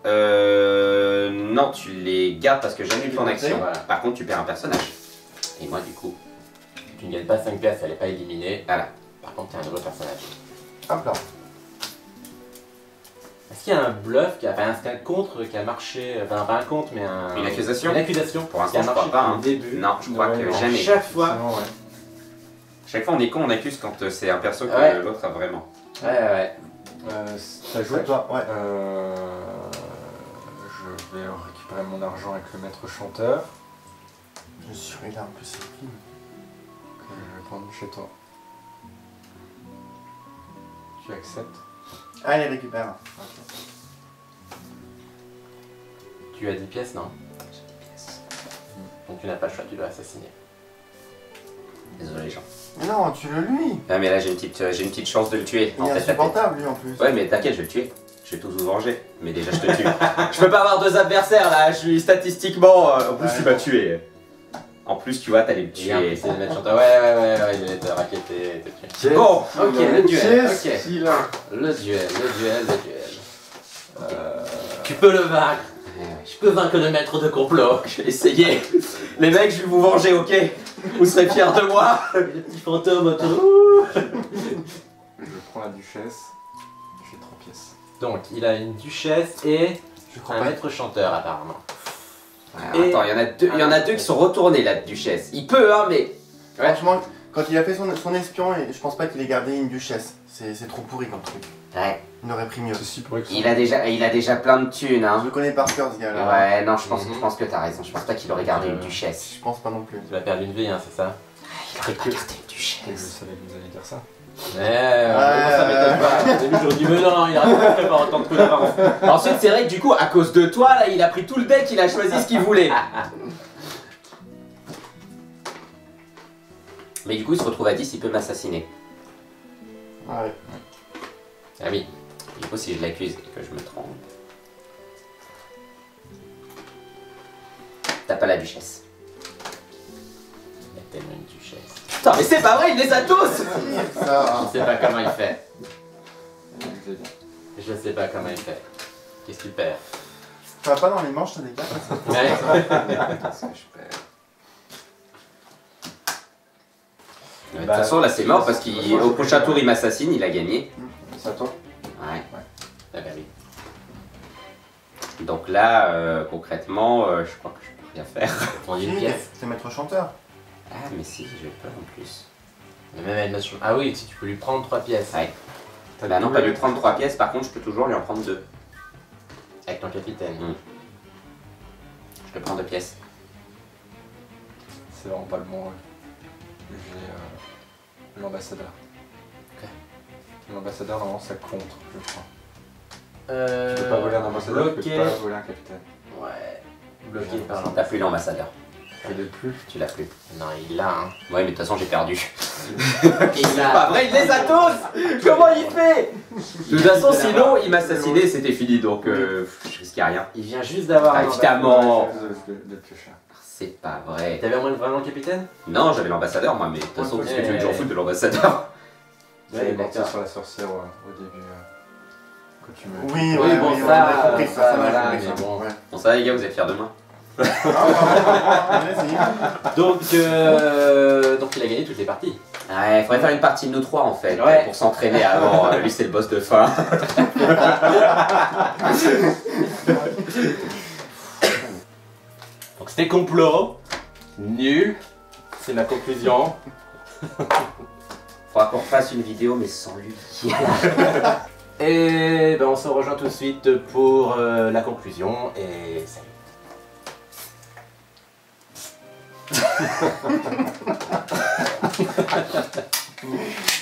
[SPEAKER 2] Non, tu les gardes parce que j'annule ton action.
[SPEAKER 5] Voilà.
[SPEAKER 2] Par contre, tu perds un personnage. Et moi, du coup,
[SPEAKER 5] Tu ne gagnes pas 5 pièces, elle n'est pas éliminée.
[SPEAKER 2] voilà.
[SPEAKER 5] Par contre, tu as un nouveau personnage.
[SPEAKER 4] Hop là.
[SPEAKER 5] Est-ce qu'il y a un bluff, enfin un contre qui a marché, enfin pas un contre, mais un...
[SPEAKER 2] Une accusation.
[SPEAKER 5] Une accusation
[SPEAKER 2] Pour l'instant,
[SPEAKER 5] qui a
[SPEAKER 2] je
[SPEAKER 5] marché
[SPEAKER 2] crois pas.
[SPEAKER 5] depuis le début.
[SPEAKER 2] Non, je crois
[SPEAKER 3] Ouais,
[SPEAKER 2] que
[SPEAKER 3] non.
[SPEAKER 2] jamais.
[SPEAKER 5] Chaque fois.
[SPEAKER 3] Sinon, ouais.
[SPEAKER 2] Chaque fois, on est con, on accuse quand c'est un perso que
[SPEAKER 5] Ouais.
[SPEAKER 2] l'autre a vraiment.
[SPEAKER 5] Ouais.
[SPEAKER 3] T'as joué?
[SPEAKER 4] C'est toi, ouais.
[SPEAKER 3] Je Je vais récupérer mon argent avec le maître chanteur.
[SPEAKER 4] Je suis là en plus, c'est fini.
[SPEAKER 3] Que je vais prendre chez toi. Tu acceptes?
[SPEAKER 4] Allez, récupère.
[SPEAKER 5] Tu as 10 pièces, non? Donc tu n'as pas le choix, tu dois assassiner.
[SPEAKER 2] Désolé, Jean.
[SPEAKER 4] Mais non, tue-le lui.
[SPEAKER 2] Ah, mais là, j'ai une petite chance de le tuer.
[SPEAKER 4] Il est insupportable lui en plus.
[SPEAKER 2] Ouais, mais t'inquiète, je vais le tuer. Je vais tous vous venger. Mais déjà, je te tue. Je peux pas avoir 2 adversaires là. Je suis statistiquement. En plus, tu m'as tué. En plus, tu vois, t'allais me tuer.
[SPEAKER 5] C'est le maître chanteur. Ouais, il allait te raqueter, te tuer.
[SPEAKER 2] Bon,
[SPEAKER 5] Ok, le duel. Ok.
[SPEAKER 4] Celui-là.
[SPEAKER 5] Le duel. Tu peux le vaincre. Je peux vaincre le maître de complot.
[SPEAKER 2] je vais essayer. Les mecs, je vais vous venger, ok? Vous serez fiers de moi.
[SPEAKER 5] Le petit fantôme autour.
[SPEAKER 3] Je prends la duchesse. J'ai 3 pièces.
[SPEAKER 5] Donc, il a une duchesse et
[SPEAKER 4] Je crois
[SPEAKER 5] un
[SPEAKER 4] pas.
[SPEAKER 5] maître chanteur, apparemment.
[SPEAKER 2] Et... Attends, il y en a deux qui sont retournés, la duchesse. Il peut, hein, mais.
[SPEAKER 4] Franchement, quand il a fait son espion, je pense pas qu'il ait gardé une duchesse. C'est trop pourri comme truc.
[SPEAKER 2] Ouais.
[SPEAKER 4] Il aurait pris mieux.
[SPEAKER 3] C'est si pourri que ça.
[SPEAKER 2] Il a déjà plein de thunes,
[SPEAKER 4] Je
[SPEAKER 2] hein.
[SPEAKER 4] le connais par cœur ce gars-là.
[SPEAKER 2] Ouais, non, je pense que t'as raison. Je pense pas qu'il aurait gardé une duchesse.
[SPEAKER 4] Je pense pas non plus.
[SPEAKER 5] Tu vas perdre une vie, hein, c'est ça?
[SPEAKER 2] Il aurait pas gardé une
[SPEAKER 3] Je
[SPEAKER 2] duchesse.
[SPEAKER 3] savais que vous alliez dire ça.
[SPEAKER 5] Moi ça m'étonne pas. Au début j'aurais dit mais non, il arrête pas autant de coups d'avance.
[SPEAKER 2] Ensuite, c'est vrai que du coup, à cause de toi, là, il a pris tout le deck, il a choisi ce qu'il voulait. Mais du coup, il se retrouve à 10, il peut m'assassiner.
[SPEAKER 4] Ouais.
[SPEAKER 2] Ah oui. Du coup, si je l'accuse et que je me trompe. T'as pas la duchesse.
[SPEAKER 5] Il y a tellement une duchesse.
[SPEAKER 2] Putain, mais c'est pas vrai, il les a tous.
[SPEAKER 4] Ça.
[SPEAKER 5] Je sais pas comment il fait.
[SPEAKER 3] Vous avez dit.
[SPEAKER 5] Je sais pas comment il fait. Qu'est-ce que tu perds?
[SPEAKER 4] Tu vas pas dans les manches, t'as des cartes.
[SPEAKER 5] Ouais.
[SPEAKER 3] Qu'est-ce que je perds?
[SPEAKER 2] De toute façon, là, c'est mort parce qu'au prochain tour, il m'assassine, il a gagné.
[SPEAKER 3] C'est à toi?
[SPEAKER 2] Ouais.
[SPEAKER 5] Ah bah oui.
[SPEAKER 2] Donc là, concrètement, je crois que je peux rien faire.
[SPEAKER 5] On dit une pièce.
[SPEAKER 4] C'est maître chanteur.
[SPEAKER 2] Ah, mais si, j'ai peur en plus.
[SPEAKER 5] Mais même elle m'a- Ah oui, si tu peux lui prendre 3 pièces.
[SPEAKER 2] Ouais. Bah non, pas lui prendre 3 pièces, par contre, je peux toujours lui en prendre 2.
[SPEAKER 5] Avec ton capitaine.
[SPEAKER 2] Je te prends 2 pièces.
[SPEAKER 3] C'est vraiment pas le bon rôle. J'ai l'ambassadeur.
[SPEAKER 5] Ok.
[SPEAKER 3] L'ambassadeur, normalement, ça contre, je crois.
[SPEAKER 5] Tu
[SPEAKER 3] Tu peux pas voler un ambassadeur, tu
[SPEAKER 5] bloqué.
[SPEAKER 3] peux pas voler un capitaine.
[SPEAKER 5] Ouais. Bloqué par
[SPEAKER 2] T'as plus l'ambassadeur.
[SPEAKER 3] Je l'ai plus.
[SPEAKER 2] Tu l'as plus.
[SPEAKER 5] Non, il l'a, hein.
[SPEAKER 2] Ouais, mais de toute façon, j'ai perdu.
[SPEAKER 5] Il
[SPEAKER 2] C'est pas vrai, il les a tous. Comment il fait? De toute façon, sinon, il m'assassinait, c'était fini, donc je risquais rien.
[SPEAKER 5] Il vient juste d'avoir
[SPEAKER 2] Ah,
[SPEAKER 5] un
[SPEAKER 2] évidemment.
[SPEAKER 3] De plus cher.
[SPEAKER 2] C'est pas vrai.
[SPEAKER 5] T'avais vraiment le capitaine?
[SPEAKER 2] Non, j'avais l'ambassadeur, moi, mais de toute façon, qu'est-ce que tu veux que j'en
[SPEAKER 5] Ouais.
[SPEAKER 2] foute de l'ambassadeur?
[SPEAKER 3] J'avais
[SPEAKER 5] Ouais,
[SPEAKER 3] parti
[SPEAKER 5] d'accord.
[SPEAKER 3] sur la sorcière au début. Quand tu me.
[SPEAKER 4] Oui,
[SPEAKER 5] Oui,
[SPEAKER 4] ouais,
[SPEAKER 5] bon,
[SPEAKER 4] oui,
[SPEAKER 5] ça,
[SPEAKER 4] on a compris
[SPEAKER 5] ça,
[SPEAKER 4] on a
[SPEAKER 5] voilà,
[SPEAKER 4] compris
[SPEAKER 5] mais
[SPEAKER 4] ça.
[SPEAKER 5] bon.
[SPEAKER 4] Ouais.
[SPEAKER 2] Bon, ça va, les gars, vous êtes fiers de moi?
[SPEAKER 4] Vas-y.
[SPEAKER 5] Donc il a gagné toutes les parties.
[SPEAKER 2] Ouais, faudrait faire une partie de nous 3 en fait,
[SPEAKER 5] Ouais.
[SPEAKER 2] pour s'entraîner avant. Lui, c'est le boss de fin.
[SPEAKER 5] Donc c'était complot. Nul. C'est ma conclusion.
[SPEAKER 2] Faudra qu'on fasse une vidéo, mais sans lui.
[SPEAKER 5] Et ben on se rejoint tout de suite pour la conclusion et salut.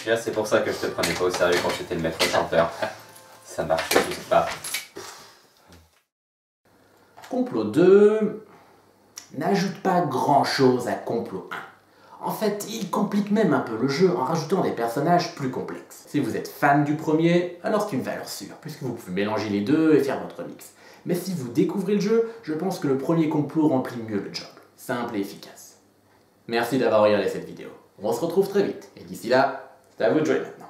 [SPEAKER 2] Là, c'est pour ça que je te prenais pas au sérieux quand j'étais le maître chanteur. Ça marche juste pas.
[SPEAKER 1] Complot 2 n'ajoute pas grand-chose à Complot 1. En fait, il complique même un peu le jeu en rajoutant des personnages plus complexes. Si vous êtes fan du premier, alors c'est une valeur sûre, puisque vous pouvez mélanger les deux et faire votre mix. Mais si vous découvrez le jeu, je pense que le premier complot remplit mieux le job. Simple et efficace. Merci d'avoir regardé cette vidéo. On se retrouve très vite, et d'ici là, c'est à vous de jouer maintenant.